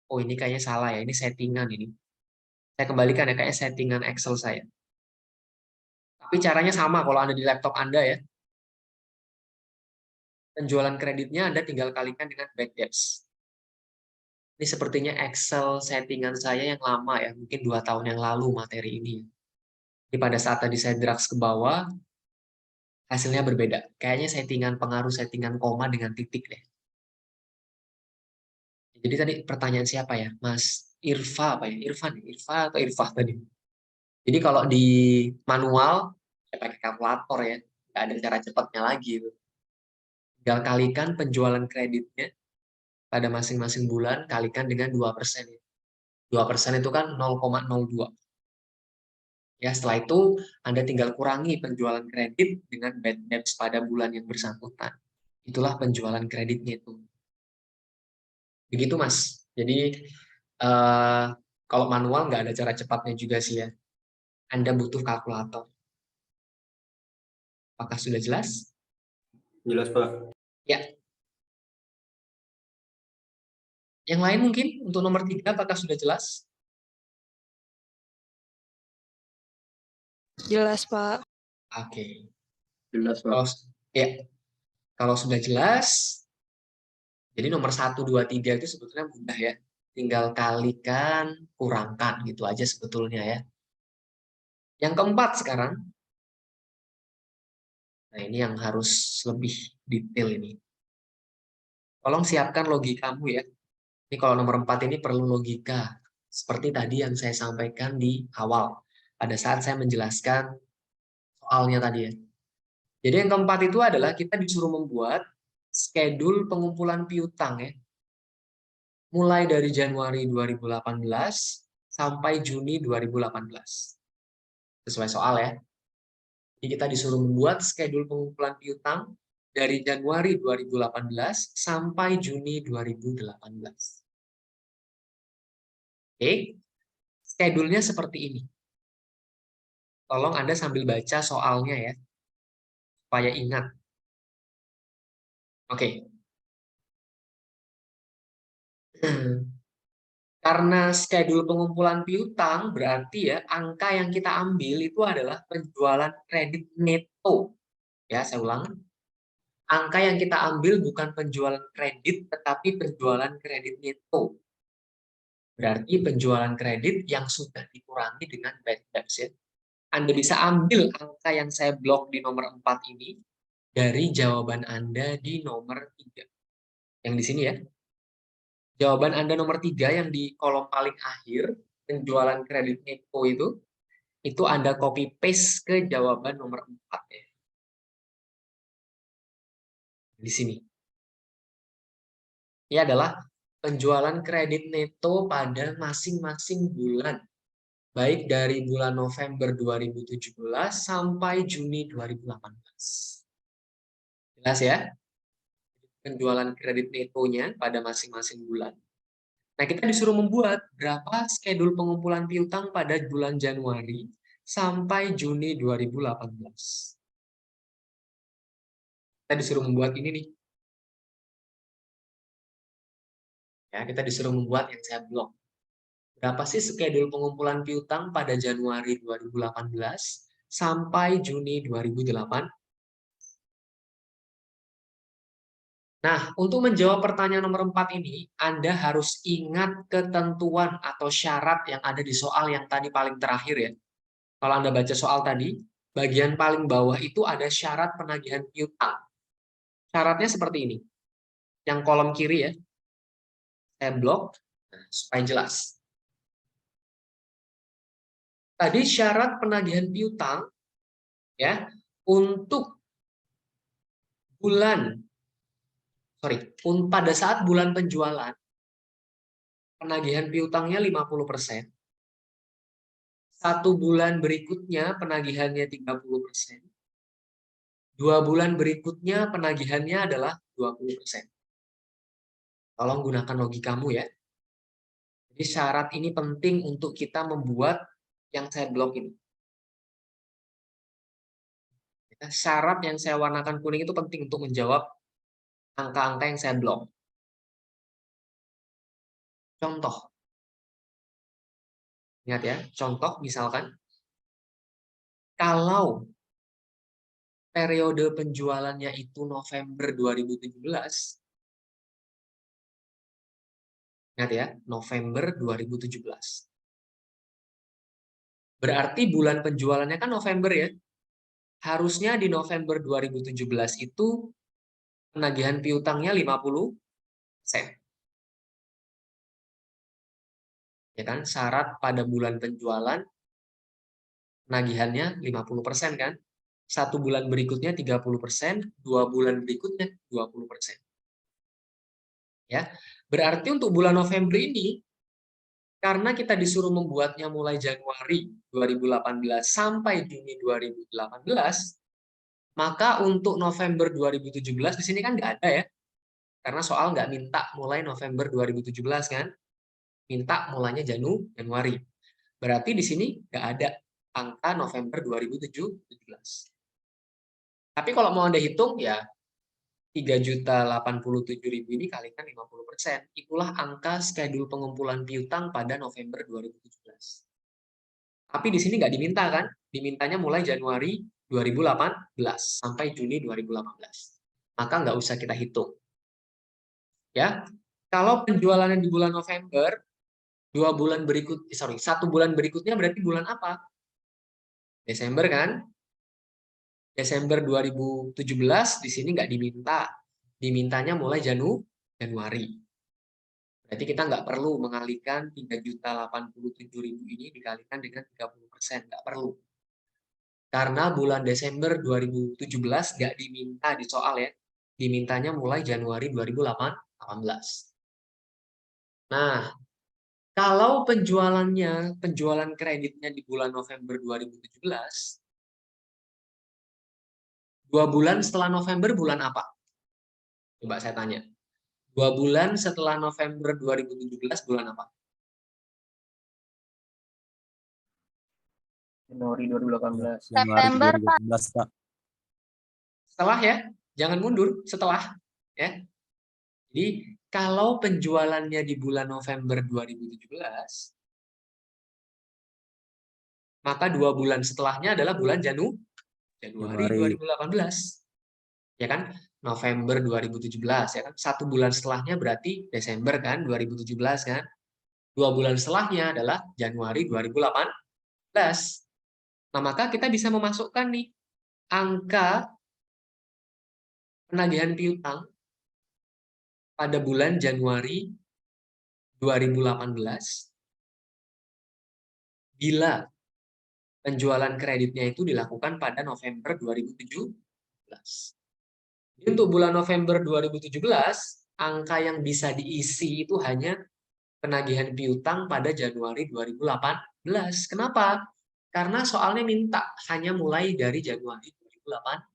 Oh, ini kayaknya salah ya, ini settingan ini. Saya kembalikan ya, kayak settingan Excel saya. Tapi caranya sama kalau Anda di laptop Anda ya. penjualan kreditnya Anda tinggal kalikan dengan bad debts. Ini sepertinya Excel settingan saya yang lama ya, mungkin 2 tahun yang lalu materi ini. Jadi pada saat tadi saya drag ke bawah, hasilnya berbeda. Kayaknya pengaruh settingan koma dengan titik deh. Jadi tadi pertanyaan siapa ya? Mas Irfa apa ya? Irfa atau Irfah tadi? Jadi kalau di manual, saya pakai kalkulator ya, nggak ada cara cepatnya lagi. Tinggal kalikan penjualan kreditnya pada masing-masing bulan, kalikan dengan 2%. 2% itu kan 0,02. Ya, setelah itu Anda tinggal kurangi penjualan kredit dengan bad debts pada bulan yang bersangkutan. Itulah penjualan kreditnya itu. Begitu, Mas. Jadi, kalau manual nggak ada cara cepatnya juga sih ya. Anda butuh kalkulator. Apakah sudah jelas? Jelas, Pak. Ya. Yang lain mungkin untuk nomor 3, apakah sudah jelas? Jelas, Pak. Oke. Jelas, Pak. Kalau sudah jelas, jadi nomor 1, 2, 3 itu sebetulnya mudah ya. Tinggal kalikan, kurangkan, gitu aja sebetulnya ya. Yang keempat sekarang, nah ini yang harus lebih detail ini. Tolong siapkan logikamu ya. Ini kalau nomor 4 ini perlu logika. Seperti tadi yang saya sampaikan di awal. Pada saat saya menjelaskan soalnya tadi ya. Jadi yang keempat itu adalah kita disuruh membuat schedule pengumpulan piutang ya. Mulai dari Januari 2018 sampai Juni 2018. Sesuai soal ya. Jadi kita disuruh membuat schedule pengumpulan piutang dari Januari 2018 sampai Juni 2018. Oke, schedule-nya seperti ini. Tolong Anda sambil baca soalnya ya, supaya ingat. Oke. Karena schedule pengumpulan piutang, berarti ya angka yang kita ambil itu adalah penjualan kredit neto. Ya, saya ulang. Angka yang kita ambil bukan penjualan kredit, tetapi penjualan kredit neto. Berarti penjualan kredit yang sudah dikurangi dengan bad debts ya. Anda bisa ambil angka yang saya blok di nomor 4 ini dari jawaban Anda di nomor 3. Yang di sini ya. Jawaban Anda nomor 3 yang di kolom paling akhir, penjualan kredit neto itu Anda copy paste ke jawaban nomor 4 ya. Di sini. Ini adalah penjualan kredit neto pada masing-masing bulan. Baik dari bulan November 2017 sampai Juni 2018. Jelas ya? Penjualan kredit netonya pada masing-masing bulan. Nah, kita disuruh membuat berapa schedule pengumpulan piutang pada bulan Januari sampai Juni 2018. Kita disuruh membuat ini nih. Ya, kita disuruh membuat yang saya blok. Berapa sih schedule pengumpulan piutang pada Januari 2018 sampai Juni 2008? Nah, untuk menjawab pertanyaan nomor 4 ini, Anda harus ingat ketentuan atau syarat yang ada di soal yang tadi paling terakhir ya. Kalau Anda baca soal tadi, bagian paling bawah itu ada syarat penagihan piutang. Syaratnya seperti ini. Yang kolom kiri ya, saya blok supaya jelas. Tadi syarat penagihan piutang ya untuk pada saat bulan penjualan penagihan piutangnya 50%. 1 bulan berikutnya penagihannya 30%. 2 bulan berikutnya penagihannya adalah 20%. Tolong gunakan logikamu ya. Jadi syarat ini penting untuk kita membuat yang saya blok ini. Syarat yang saya warnakan kuning itu penting untuk menjawab angka-angka yang saya blok. Contoh. Ingat ya, contoh misalkan. Kalau periode penjualannya itu November 2017, ingat ya, November 2017. Berarti bulan penjualannya kan November ya. Harusnya di November 2017 itu penagihan piutangnya 50%. Ya kan? Syarat pada bulan penjualan penagihannya 50% kan? Satu bulan berikutnya 30%, 2 bulan berikutnya 20%. Ya. Berarti untuk bulan November ini, karena kita disuruh membuatnya mulai Januari 2018 sampai Juni 2018, maka untuk November 2017 di sini kan nggak ada ya. Karena soal nggak minta mulai November 2017 kan. Minta mulainya Januari. Berarti di sini nggak ada angka November 2017. Tapi kalau mau Anda hitung ya 3.087.000 ini kalikan 50%. Itulah angka schedule pengumpulan piutang pada November 2017. Tapi di sini nggak diminta kan? Dimintanya mulai Januari 2018 sampai Juni 2018. Maka nggak usah kita hitung. Ya, kalau penjualannya di bulan November, 1 bulan berikutnya berarti bulan apa? Desember kan? Desember 2017 di sini nggak diminta. Dimintanya mulai Januari. Berarti kita nggak perlu mengalihkan 3.087.000 ini dikalikan dengan 30%. Nggak perlu. Karena bulan Desember 2017 nggak diminta di soal ya. Dimintanya mulai Januari 2018. Nah, kalau penjualan kreditnya di bulan November 2017, 2 bulan setelah November bulan apa? Coba saya tanya. 2 bulan setelah November 2017 bulan apa? Januari 2018. September, Pak. 2018, Pak. Setelah ya, jangan mundur, setelah ya. Jadi kalau penjualannya di bulan November 2017, maka 2 bulan setelahnya adalah bulan Januari 2018. Ya kan? November 2017 ya kan. 1 bulan setelahnya berarti Desember kan 2017 kan. 2 bulan setelahnya adalah Januari 2018. Nah, maka kita bisa memasukkan nih angka penagihan piutang pada bulan Januari 2018 bila penjualan kreditnya itu dilakukan pada November 2017. Jadi untuk bulan November 2017, angka yang bisa diisi itu hanya penagihan piutang pada Januari 2018. Kenapa? Karena soalnya minta hanya mulai dari Januari 2018.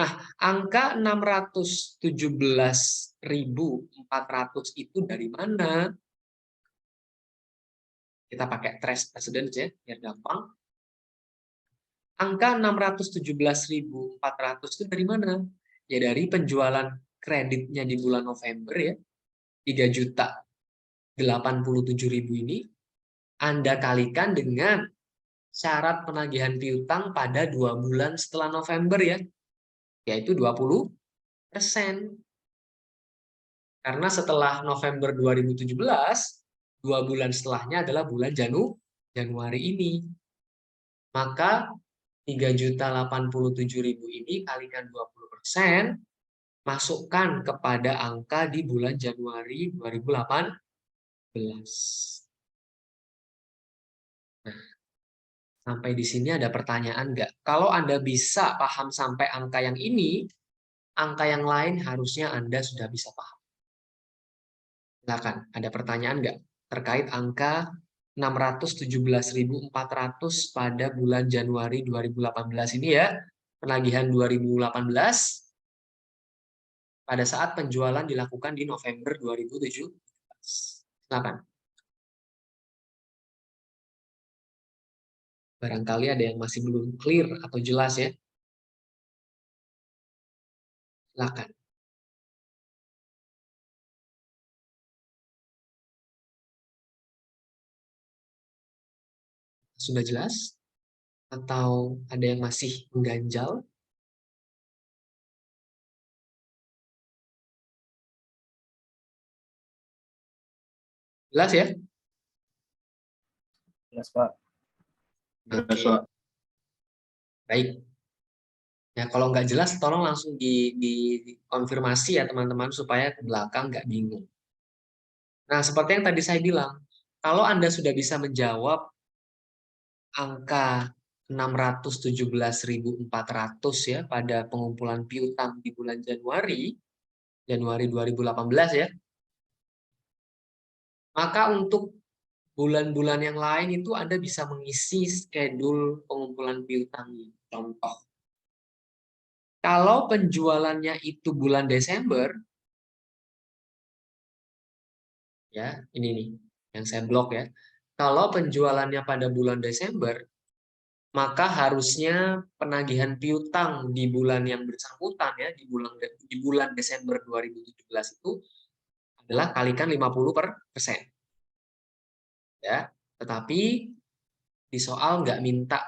Nah, angka 617.400 itu dari mana? Kita pakai trace precedence ya, biar gampang. Angka 617.400 itu dari mana? Ya dari penjualan kreditnya di bulan November ya, 3.087.000 ini Anda kalikan dengan syarat penagihan piutang pada 2 bulan setelah November ya, yaitu 20%. Karena setelah November 2017, 2 bulan setelahnya adalah bulan Januari ini. Maka 3.087.000 ini kalikan 20%, masukkan kepada angka di bulan Januari 2018. Nah, sampai di sini ada pertanyaan nggak? Kalau Anda bisa paham sampai angka yang ini, angka yang lain harusnya Anda sudah bisa paham. Silakan, ada pertanyaan nggak terkait angka 617.400 pada bulan Januari 2018 ini ya, penagihan 2018 pada saat penjualan dilakukan di November 2017. Silakan. Barangkali ada yang masih belum clear atau jelas ya. Silakan. Sudah jelas? Atau ada yang masih mengganjal? Jelas ya? Jelas, Pak. Jelas, Oke, Pak. baik. Ya, kalau nggak jelas, tolong langsung dikonfirmasi ya teman-teman, supaya ke belakang nggak bingung. Nah, seperti yang tadi saya bilang, kalau Anda sudah bisa menjawab angka 617.400 ya pada pengumpulan piutang di bulan Januari 2018 ya, maka untuk bulan-bulan yang lain itu Anda bisa mengisi schedule pengumpulan piutangnya. Contoh, kalau penjualannya itu bulan Desember, ya ini nih yang saya blok ya. Kalau penjualannya pada bulan Desember, maka harusnya penagihan piutang di bulan yang bersangkutan ya, di bulan Desember 2017 itu adalah kalikan 50%. Ya, tetapi di soal nggak minta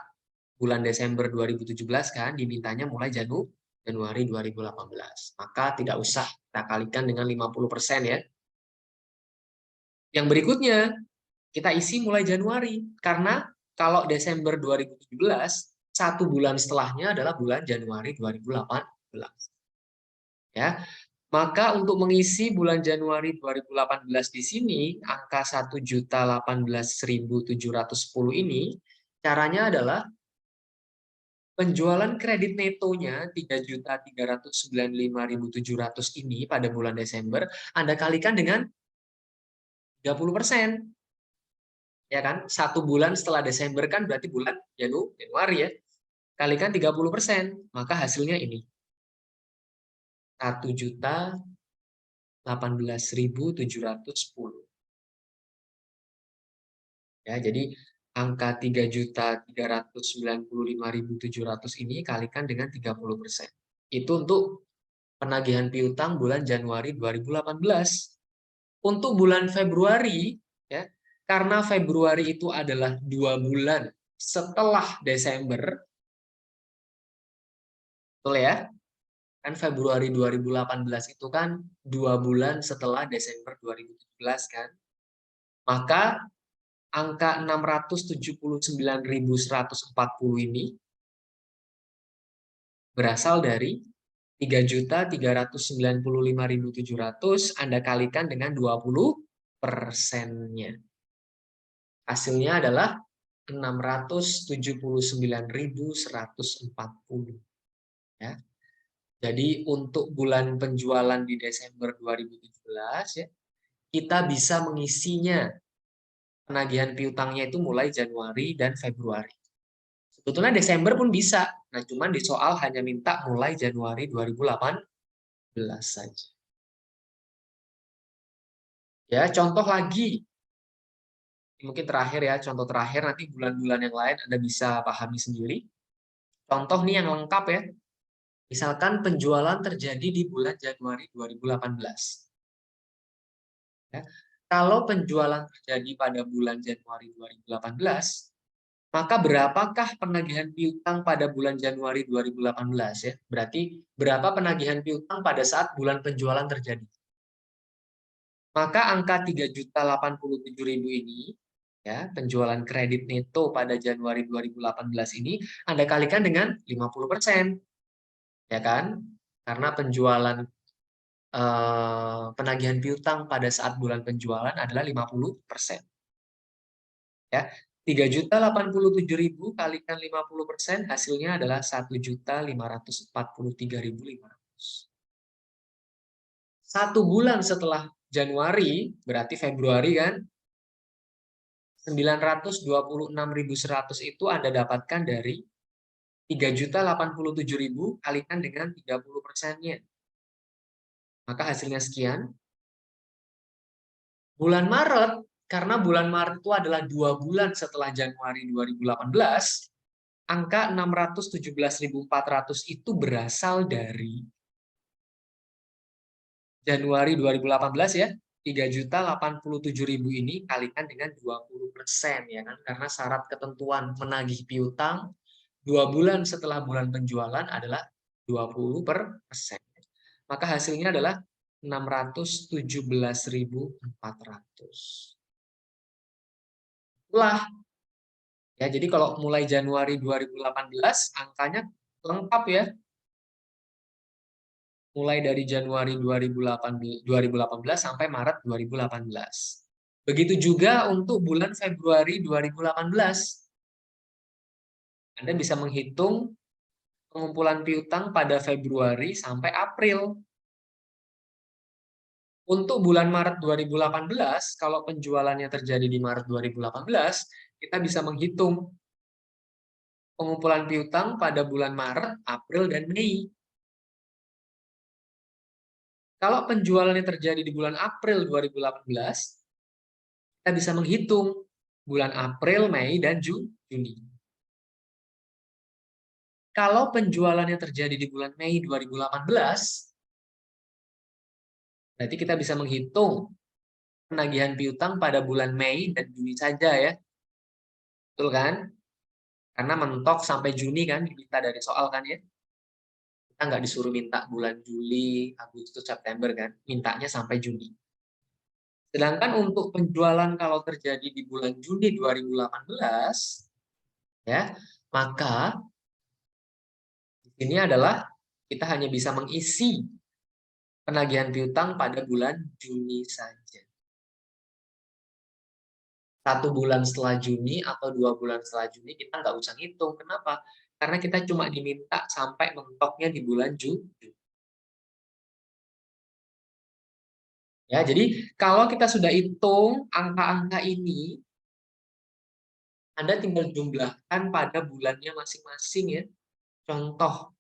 bulan Desember 2017 kan, dimintanya mulai Januari 2018. Maka tidak usah kita kalikan dengan 50% ya. Yang berikutnya, kita isi mulai Januari. Karena kalau Desember 2017, 1 bulan setelahnya adalah bulan Januari 2018. Ya, maka untuk mengisi bulan Januari 2018 di sini, angka 1.018.710 ini, caranya adalah penjualan kredit netonya 3.395.700 ini pada bulan Desember, Anda kalikan dengan 30%. Ya kan? 1 bulan setelah Desember kan berarti bulan Januari ya. Kalikan 30%, maka hasilnya ini. 1.018.710. Ya, jadi angka 3.395.700 ini kalikan dengan 30%. Itu untuk penagihan piutang bulan Januari 2018. Untuk bulan Februari, ya, karena Februari itu adalah 2 bulan setelah Desember, betul ya? Kan Februari 2018 itu kan 2 bulan setelah Desember 2017 kan? Maka angka 679.140 ini berasal dari 3.395.700 Anda kalikan dengan 20%-nya. Hasilnya adalah 679.140. Ya. Jadi untuk bulan penjualan di Desember 2017 ya, kita bisa mengisinya penagihan piutangnya itu mulai Januari dan Februari. Sebetulnya Desember pun bisa. Nah, cuman di soal hanya minta mulai Januari 2018 saja. Ya, contoh lagi. Mungkin terakhir ya, contoh terakhir nanti bulan-bulan yang lain Anda bisa pahami sendiri. Contoh nih yang lengkap ya. Misalkan penjualan terjadi di bulan Januari 2018. Ya. Kalau penjualan terjadi pada bulan Januari 2018, maka berapakah penagihan piutang pada bulan Januari 2018 ya? Berarti berapa penagihan piutang pada saat bulan penjualan terjadi? Maka angka 3.087.000 ini ya, penjualan kredit neto pada Januari 2018 ini Anda kalikan dengan 50%. Ya kan? Karena penjualan penagihan piutang pada saat bulan penjualan adalah 50%. Ya, 3.087.000 kalikan 50% hasilnya adalah 1.543.500. 1 bulan setelah Januari, berarti Februari kan, 926.100 itu Anda dapatkan dari 3.087.000 kalikan dengan 30%-nya. Maka hasilnya sekian. Bulan Maret, karena bulan Maret itu adalah 2 bulan setelah Januari 2018, angka 617.400 itu berasal dari Januari 2018 ya, 3.087.000 ini kalikan dengan 20% ya kan, karena syarat ketentuan menagih piutang 2 bulan setelah bulan penjualan adalah 20%. Maka hasilnya adalah 617.400. Itulah ya, jadi kalau mulai Januari 2018 angkanya lengkap ya. Mulai dari Januari 2018 sampai Maret 2018. Begitu juga untuk bulan Februari 2018. Anda bisa menghitung pengumpulan piutang pada Februari sampai April. Untuk bulan Maret 2018, kalau penjualannya terjadi di Maret 2018, kita bisa menghitung pengumpulan piutang pada bulan Maret, April, dan Mei. Kalau penjualannya terjadi di bulan April 2018, kita bisa menghitung bulan April, Mei, dan Juni. Kalau penjualannya terjadi di bulan Mei 2018, berarti kita bisa menghitung penagihan piutang pada bulan Mei dan Juni saja ya. Betul kan? Karena mentok sampai Juni kan, diminta dari soal kan ya. Kita nggak disuruh minta bulan Juli, Agustus, September kan. Mintanya sampai Juni. Sedangkan untuk penjualan kalau terjadi di bulan Juni 2018, ya, maka di sini adalah kita hanya bisa mengisi penagihan piutang pada bulan Juni saja. 1 bulan setelah Juni atau 2 bulan setelah Juni kita nggak usah ngitung. Kenapa? Karena kita cuma diminta sampai mentoknya di bulan Juni. Ya, jadi kalau kita sudah hitung angka-angka ini, Anda tinggal jumlahkan pada bulannya masing-masing ya. Contoh,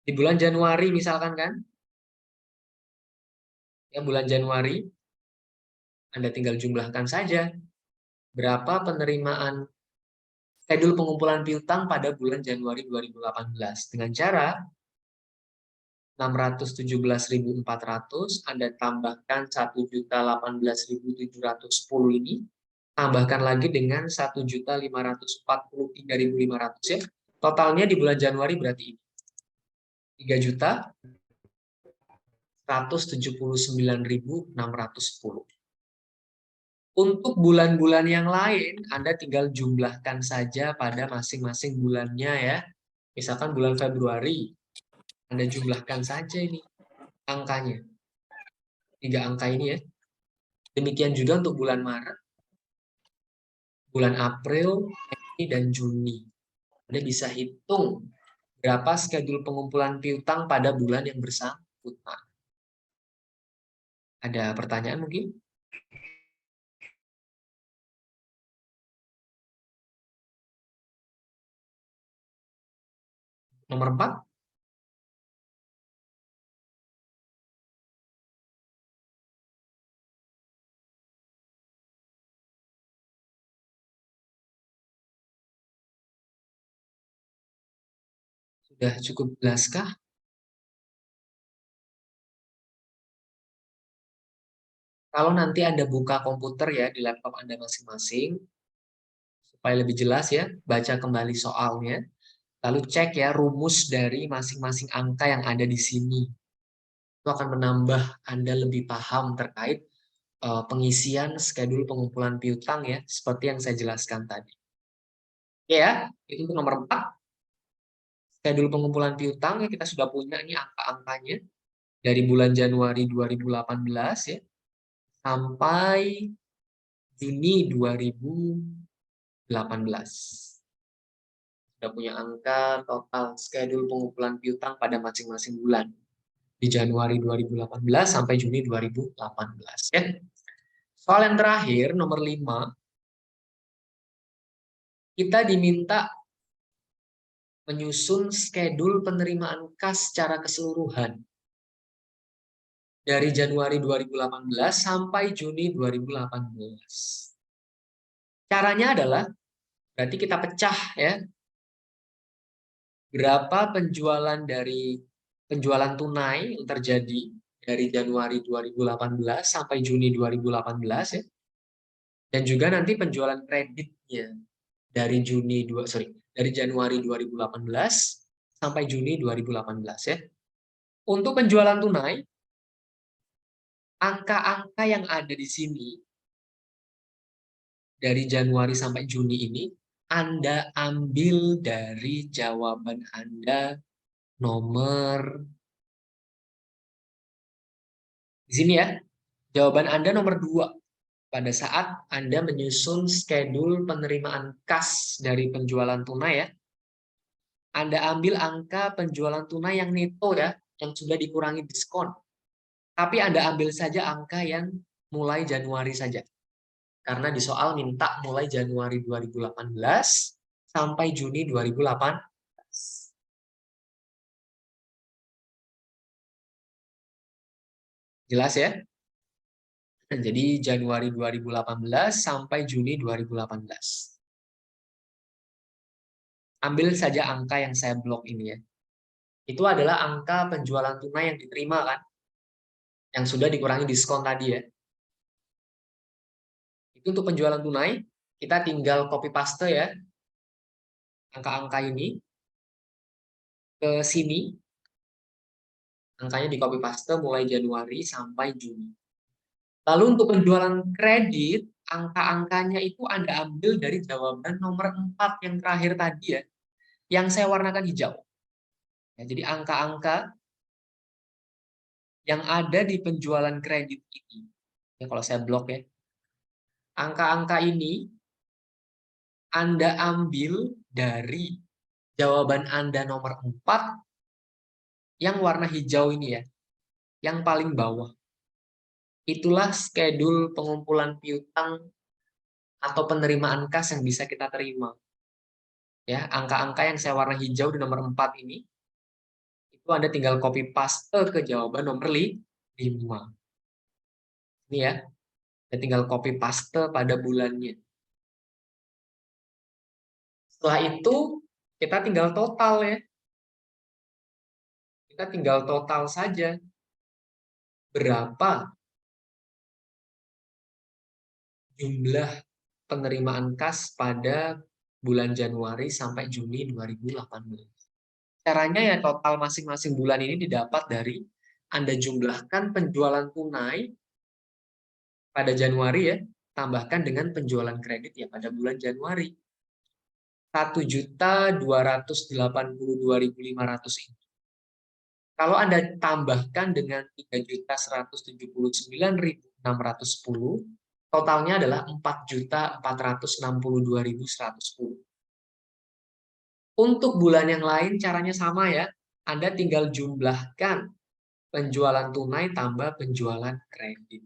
di bulan Januari misalkan kan, ya bulan Januari, Anda tinggal jumlahkan saja berapa penerimaan schedule pengumpulan piutang pada bulan Januari 2018 dengan cara 617.400 Anda tambahkan 1.018.710 ini, tambahkan lagi dengan 1.543.500 ya. Totalnya di bulan Januari berarti ini 3.179.610. Untuk bulan-bulan yang lain, Anda tinggal jumlahkan saja pada masing-masing bulannya ya. Misalkan bulan Februari, Anda jumlahkan saja ini angkanya. 3 angka ini ya. Demikian juga untuk bulan Maret, bulan April, Mei, dan Juni. Anda bisa hitung berapa schedule pengumpulan piutang pada bulan yang bersangkutan. Ada pertanyaan mungkin? Nomor 4. Sudah cukup jelaskah? Kalau nanti Anda buka komputer ya di laptop Anda masing-masing, supaya lebih jelas ya, baca kembali soalnya, lalu cek ya rumus dari masing-masing angka yang ada di sini. Itu akan menambah Anda lebih paham terkait pengisian schedule pengumpulan piutang ya, seperti yang saya jelaskan tadi. Ya, itu nomor 4. Schedule pengumpulan piutang ya, kita sudah punya ini angka-angkanya dari bulan Januari 2018 ya sampai Juni 2018. Sudah punya angka total schedule pengumpulan piutang pada masing-masing bulan di Januari 2018 sampai Juni 2018 ya. Soal yang terakhir nomor 5, kita diminta menyusun schedule penerimaan kas secara keseluruhan dari Januari 2018 sampai Juni 2018. Caranya adalah, berarti kita pecah ya, berapa penjualan tunai yang terjadi dari Januari 2018 sampai Juni 2018 ya. Dan juga nanti penjualan kreditnya dari dari Januari 2018 sampai Juni 2018 ya. Untuk penjualan tunai, angka-angka yang ada di sini dari Januari sampai Juni ini Anda ambil dari jawaban Anda nomor di sini ya. Jawaban Anda nomor 2 pada saat Anda menyusun schedule penerimaan kas dari penjualan tunai ya. Anda ambil angka penjualan tunai yang neto ya, yang sudah dikurangi diskon. Tapi Anda ambil saja angka yang mulai Januari saja. Karena di soal minta mulai Januari 2018 sampai Juni 2018. Jelas ya? Jadi Januari 2018 sampai Juni 2018. Ambil saja angka yang saya blok ini ya. Itu adalah angka penjualan tunai yang diterima kan? Yang sudah dikurangi diskon tadi ya. Itu untuk penjualan tunai, kita tinggal copy paste ya. Angka-angka ini ke sini. Angkanya di copy paste mulai Januari sampai Juni. Lalu untuk penjualan kredit, angka-angkanya itu Anda ambil dari jawaban nomor 4 yang terakhir tadi ya. Yang saya warnakan hijau. Ya, jadi angka-angka yang ada di penjualan kredit ini. Ya, kalau saya blok ya. Angka-angka ini Anda ambil dari jawaban Anda nomor 4 yang warna hijau ini ya. Yang paling bawah. Itulah schedule pengumpulan piutang atau penerimaan kas yang bisa kita terima. Ya, angka-angka yang saya warna hijau di nomor 4 ini itu Anda tinggal copy paste ke jawaban nomor 5. Ini ya. Anda tinggal copy paste pada bulannya. Setelah itu kita tinggal total ya. Kita tinggal total saja. Berapa jumlah penerimaan kas pada bulan Januari sampai Juni 2018. Caranya ya total masing-masing bulan ini didapat dari Anda jumlahkan penjualan tunai pada Januari ya, tambahkan dengan penjualan kredit ya pada bulan Januari. 1.282.500 ini. Kalau Anda tambahkan dengan 3.179.610, totalnya adalah 4.462.110. Untuk bulan yang lain caranya sama ya. Anda tinggal jumlahkan penjualan tunai tambah penjualan kredit.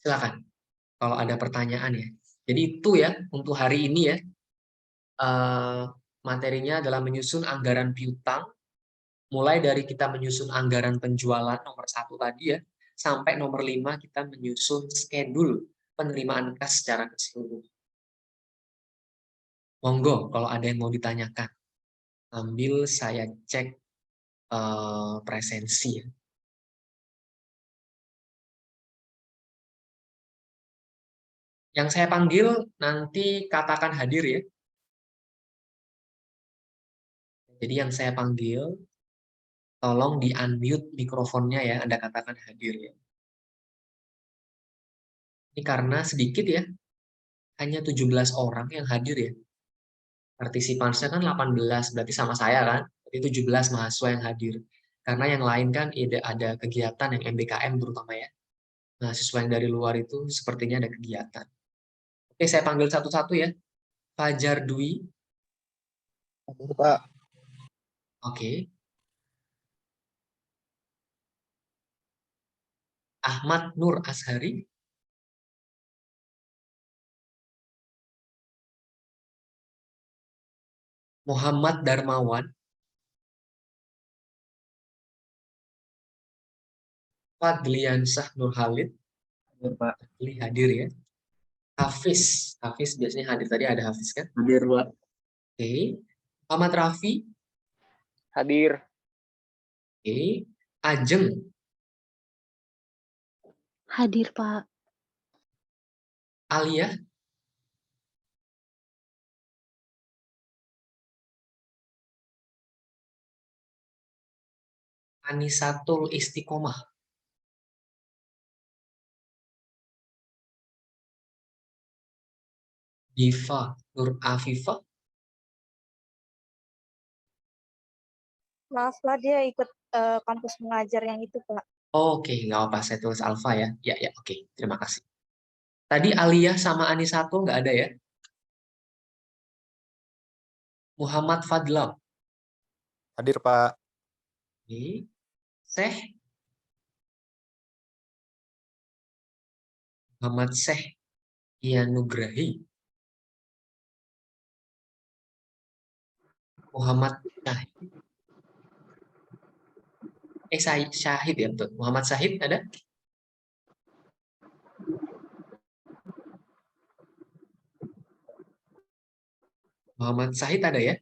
Silakan kalau ada pertanyaan ya. Jadi itu ya untuk hari ini ya. Materinya adalah menyusun anggaran piutang. Mulai dari kita menyusun anggaran penjualan nomor 1 tadi ya. Sampai nomor 5 kita menyusun schedule penerimaan kas secara keseluruhan. Monggo kalau ada yang mau ditanyakan. Ambil saya cek presensi ya. Yang saya panggil nanti katakan hadir ya. Jadi yang saya panggil tolong di-unmute mikrofonnya ya, Anda katakan hadir ya. Ini karena sedikit ya. Hanya 17 orang yang hadir ya. Partisipansnya kan 18, berarti sama saya kan. Berarti 17 mahasiswa yang hadir. Karena yang lain kan ada kegiatan yang MBKM terutama ya. Mahasiswa yang dari luar itu sepertinya ada kegiatan. Oke, saya panggil satu-satu ya. Fajar Dwi. Pak. Oke. Ahmad Nur Ashari. Muhammad Darmawan. Fadliansah Nur Halid. Pak. Hadir ya. Hafiz biasanya hadir, tadi ada Hafiz kan? Hadir, Pak. Oke. Muhammad Rafi. Hadir. Oke. Ajeng. Hadir, Pak. Alia. Anisatul Istiqomah. Diva Nur Afifa. Maaf Pak, dia ikut kampus mengajar yang itu Pak. Oke, nggak apa, saya tulis Alfa ya. Ya, ya, oke. Terima kasih. Tadi Aliyah sama Anisatul nggak ada ya? Muhammad Fadlam. Hadir, Pak. Oke. Syekh. Muhammad Syekh Ianugrahi. Muhammad Syahid. Syahid ya, betul. Muhammad Syahid ada? Muhammad Syahid ada ya?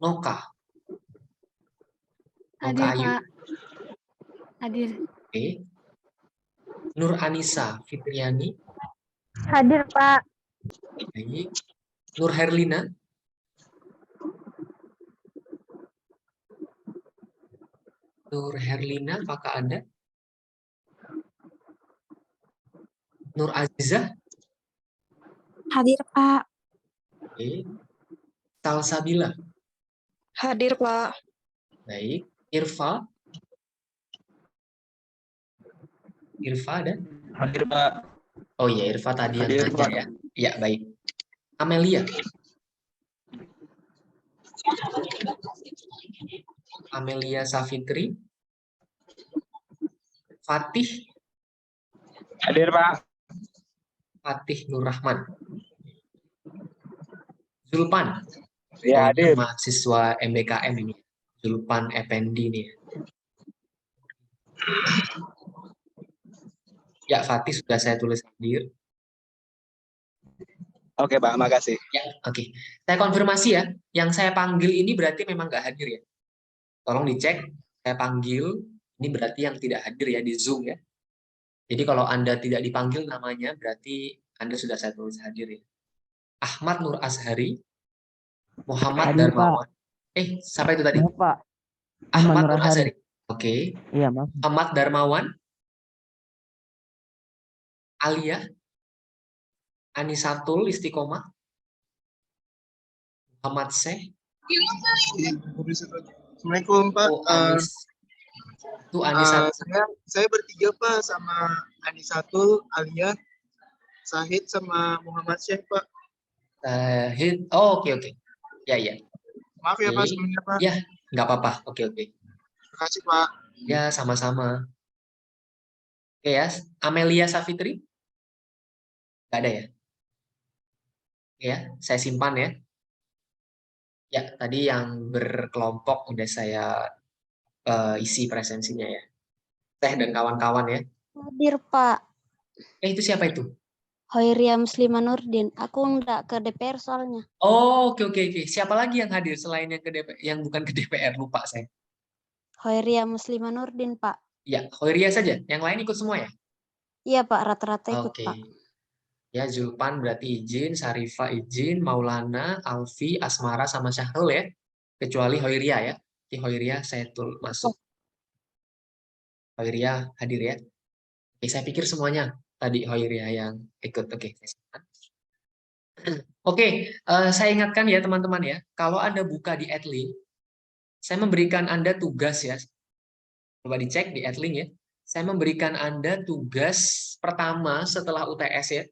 Noka. Noka Hadir, Ayu. Pak. Hadir. Oke. Nur Anissa Fitriani. Hadir, Pak. Baik. Nur Herlina. Nur Herlina, apakah ada? Nur Azizah. Hadir Pak. Oke. Salsabila. Hadir Pak. Baik. Irfa. Irfa ada? Hadir, Pak. Oh iya, Irfa tadi yang Hadir, nanya Pak. ya. Ya, baik. Amelia. Amelia Safitri. Fatih. Hadir, Pak. Fatih Nur Rahman. Zulpan. Ya, Oh, ini hadir. mahasiswa MBKM ini. Zulpan Effendi nih. Ya, Fatih sudah saya tulis hadir. Oke, Pak. Makasih. Ya, oke. Saya konfirmasi ya. Yang saya panggil ini berarti memang nggak hadir ya. Tolong dicek. Saya panggil, ini berarti yang tidak hadir ya di Zoom ya. Jadi kalau Anda tidak dipanggil namanya, berarti Anda sudah saya tulis hadir ya. Ahmad Nur Azhari. Muhammad Hadir, Darmawan. Siapa itu tadi? Maaf, Pak. Ahmad Nur Nur Azhari. Oke. Iya, maaf. Ahmad Darmawan. Alia. Anisatul Istiqomah. Muhammad Syekh. Assalamualaikum Pak. Oh, Anis. Itu Anisatul. Saya bertiga Pak, sama Anisatul, Alia, Syahid sama Muhammad Syekh Pak. Oh, oke. Ya, ya. Maaf ya Pak Oke. sebelumnya Pak. Ya, nggak apa-apa. Oke. Terima kasih Pak. Ya, sama-sama. Oke ya, Amelia Safitri? Nggak ada ya? Oke ya, saya simpan ya. Ya, tadi yang berkelompok udah saya isi presensinya ya. Teh dan kawan-kawan ya. Hadir, Pak. Itu siapa itu? Hoiria Muslimah Nurdin. Aku enggak ke DPR soalnya. Oh, oke. Siapa lagi yang hadir selain yang ke DPR, yang bukan ke DPR? Lupa saya. Hoiria Muslimah Nurdin, Pak. Ya, Hoiria saja. Yang lain ikut semua ya? Iya, Pak. Rata-rata ikut, Oke. Pak. Ya, Zulpan berarti izin, Syarifah izin, Maulana, Alfi, Asmara, sama Syahrul ya. Kecuali Hoiria ya. Oke, Hoiria saya masuk. Hoiria hadir ya. Oke, saya pikir semuanya tadi Hoiria yang ikut. Oke. Oke, saya ingatkan ya teman-teman ya, kalau Anda buka di Adlink, saya memberikan Anda tugas ya. Coba dicek di Adlink ya. Saya memberikan Anda tugas pertama setelah UTS ya.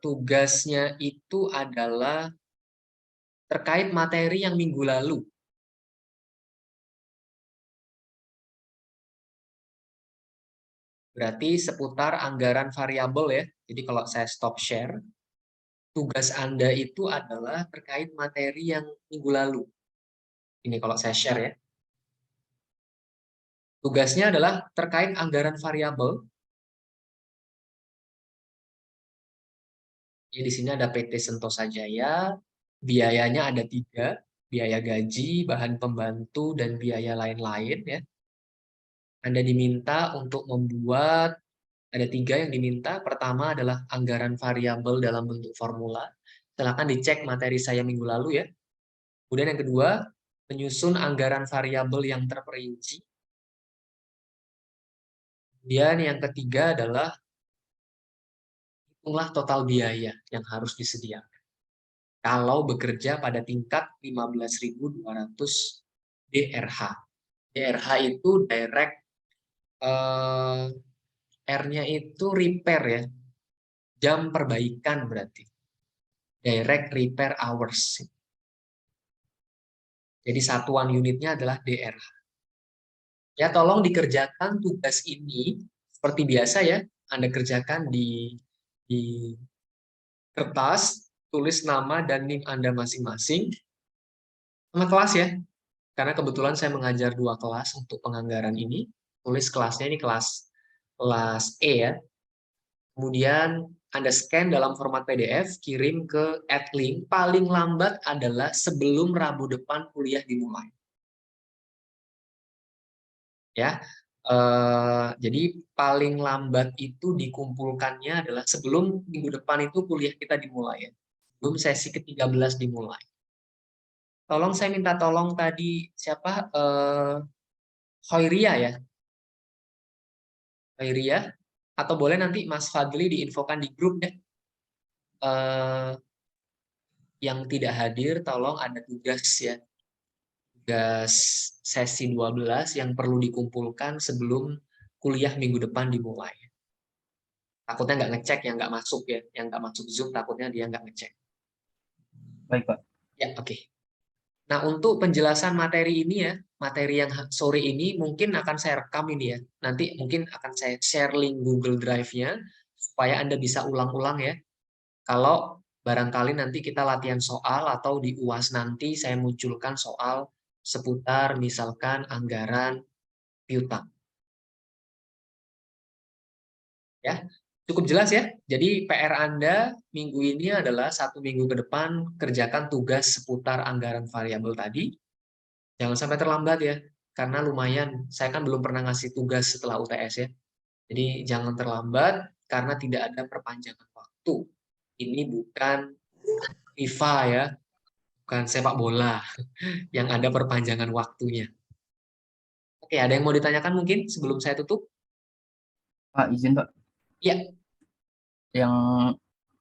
Tugasnya itu adalah terkait materi yang minggu lalu. Berarti seputar anggaran variabel ya. Jadi kalau saya stop share, tugas Anda itu adalah terkait materi yang minggu lalu. Ini kalau saya share ya. Tugasnya adalah terkait anggaran variabel. Ya, di sini ada PT Sentosa Jaya, biayanya ada 3, biaya gaji, bahan pembantu, dan biaya lain-lain ya. Anda diminta untuk membuat Ada 3 yang diminta. Pertama adalah anggaran variabel dalam bentuk formula. Silakan dicek materi saya minggu lalu ya. Kemudian yang kedua, menyusun anggaran variabel yang terperinci. Kemudian yang ketiga adalah hitunglah total biaya yang harus disediakan kalau bekerja pada tingkat 15.200 DRH. DRH itu direct, R-nya itu repair ya, jam perbaikan berarti. Direct repair hours. Jadi satuan unitnya adalah DRH. Ya, tolong dikerjakan tugas ini seperti biasa ya. Anda kerjakan di kertas, tulis nama dan NIM Anda masing-masing. Sama kelas ya. Karena kebetulan saya mengajar 2 kelas untuk penganggaran ini. Tulis kelasnya ini kelas E ya. Kemudian Anda scan dalam format PDF, kirim ke @link. Paling lambat adalah sebelum Rabu depan kuliah dimulai. Ya, jadi paling lambat itu dikumpulkannya adalah sebelum minggu depan itu kuliah kita dimulai ya. Sebelum sesi ke-13 dimulai. Tolong saya minta tolong tadi siapa? Khairia ya. Khairia, atau boleh nanti Mas Fadli diinfokan di grup deh. Yang tidak hadir tolong ada tugas ya. Tugas sesi 12 yang perlu dikumpulkan sebelum kuliah minggu depan dimulai. Takutnya nggak ngecek yang nggak masuk ya, yang nggak masuk Zoom takutnya dia nggak ngecek. Baik, Pak. Ya, oke. Nah, untuk penjelasan materi ini ya, materi yang sore ini mungkin akan saya rekam ini ya. Nanti mungkin akan saya share link Google Drive-nya supaya Anda bisa ulang-ulang ya. Kalau barangkali nanti kita latihan soal atau di UAS nanti saya munculkan soal seputar misalkan anggaran piutang. Ya, cukup jelas ya. Jadi PR Anda minggu ini adalah 1 minggu ke depan kerjakan tugas seputar anggaran variabel tadi. Jangan sampai terlambat ya, karena lumayan. Saya kan belum pernah ngasih tugas setelah UTS ya. Jadi jangan terlambat karena tidak ada perpanjangan waktu. Ini bukan FIFA ya, bukan sepak bola yang ada perpanjangan waktunya. Oke, ada yang mau ditanyakan mungkin sebelum saya tutup? Pak, izin Pak. Iya. Yang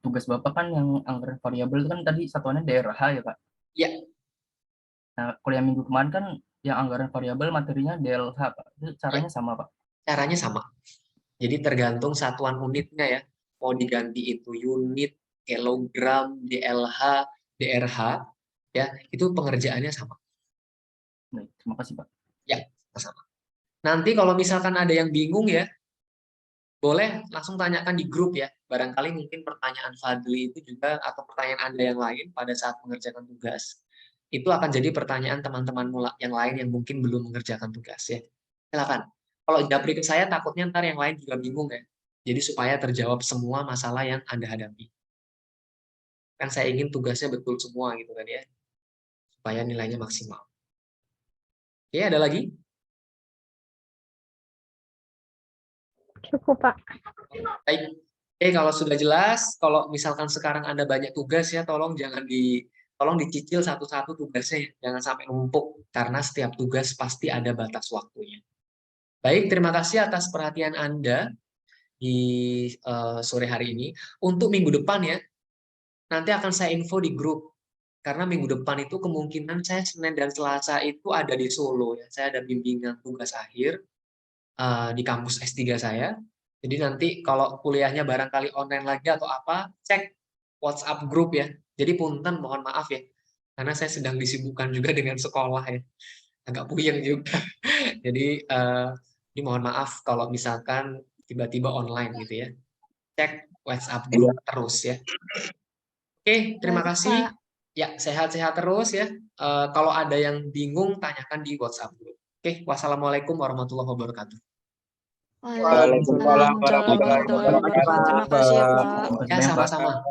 tugas Bapak kan yang anggaran variabel itu kan tadi satuannya DRH ya Pak? Iya. Nah, kuliah minggu kemarin kan yang anggaran variabel materinya DLH Pak. Itu caranya sama Pak? Caranya sama. Jadi tergantung satuan unitnya ya. Mau diganti itu unit, kilogram, DLH, DRH, ya itu pengerjaannya sama. Baik, terima kasih Pak. Ya, sama. Nanti kalau misalkan ada yang bingung ya, boleh langsung tanyakan di grup ya. Barangkali mungkin pertanyaan Fadli itu juga atau pertanyaan Anda yang lain pada saat mengerjakan tugas, itu akan jadi pertanyaan teman-teman yang lain yang mungkin belum mengerjakan tugas ya. Silakan. Kalau japri ke saya takutnya ntar yang lain juga bingung ya. Jadi supaya terjawab semua masalah yang Anda hadapi. Kan saya ingin tugasnya betul semua gitu kan ya. Supaya nilainya maksimal. Oke, ada lagi? Cukup, Pak. Baik. Oke, kalau sudah jelas, kalau misalkan sekarang Anda banyak tugas ya, tolong dicicil satu-satu tugasnya, jangan sampai numpuk karena setiap tugas pasti ada batas waktunya. Baik, terima kasih atas perhatian Anda di sore hari ini. Untuk minggu depan ya, nanti akan saya info di grup. Karena minggu depan itu kemungkinan saya Senin dan Selasa itu ada di Solo ya. Saya ada bimbingan tugas akhir di kampus S3 saya. Jadi nanti kalau kuliahnya barangkali online lagi atau apa, cek WhatsApp grup ya. Jadi punten, mohon maaf ya. Karena saya sedang disibukkan juga dengan sekolah ya. Agak puyeng juga. Jadi ini mohon maaf kalau misalkan tiba-tiba online gitu ya. Cek WhatsApp grup terus ya. Oke, terima kasih. Ya, sehat-sehat terus ya. Kalau ada yang bingung, tanyakan di WhatsApp grup. Oke, wassalamualaikum warahmatullahi wabarakatuh. Waalaikumsalam warahmatullahi Terima kasih ya, Pak. Ya, sama-sama.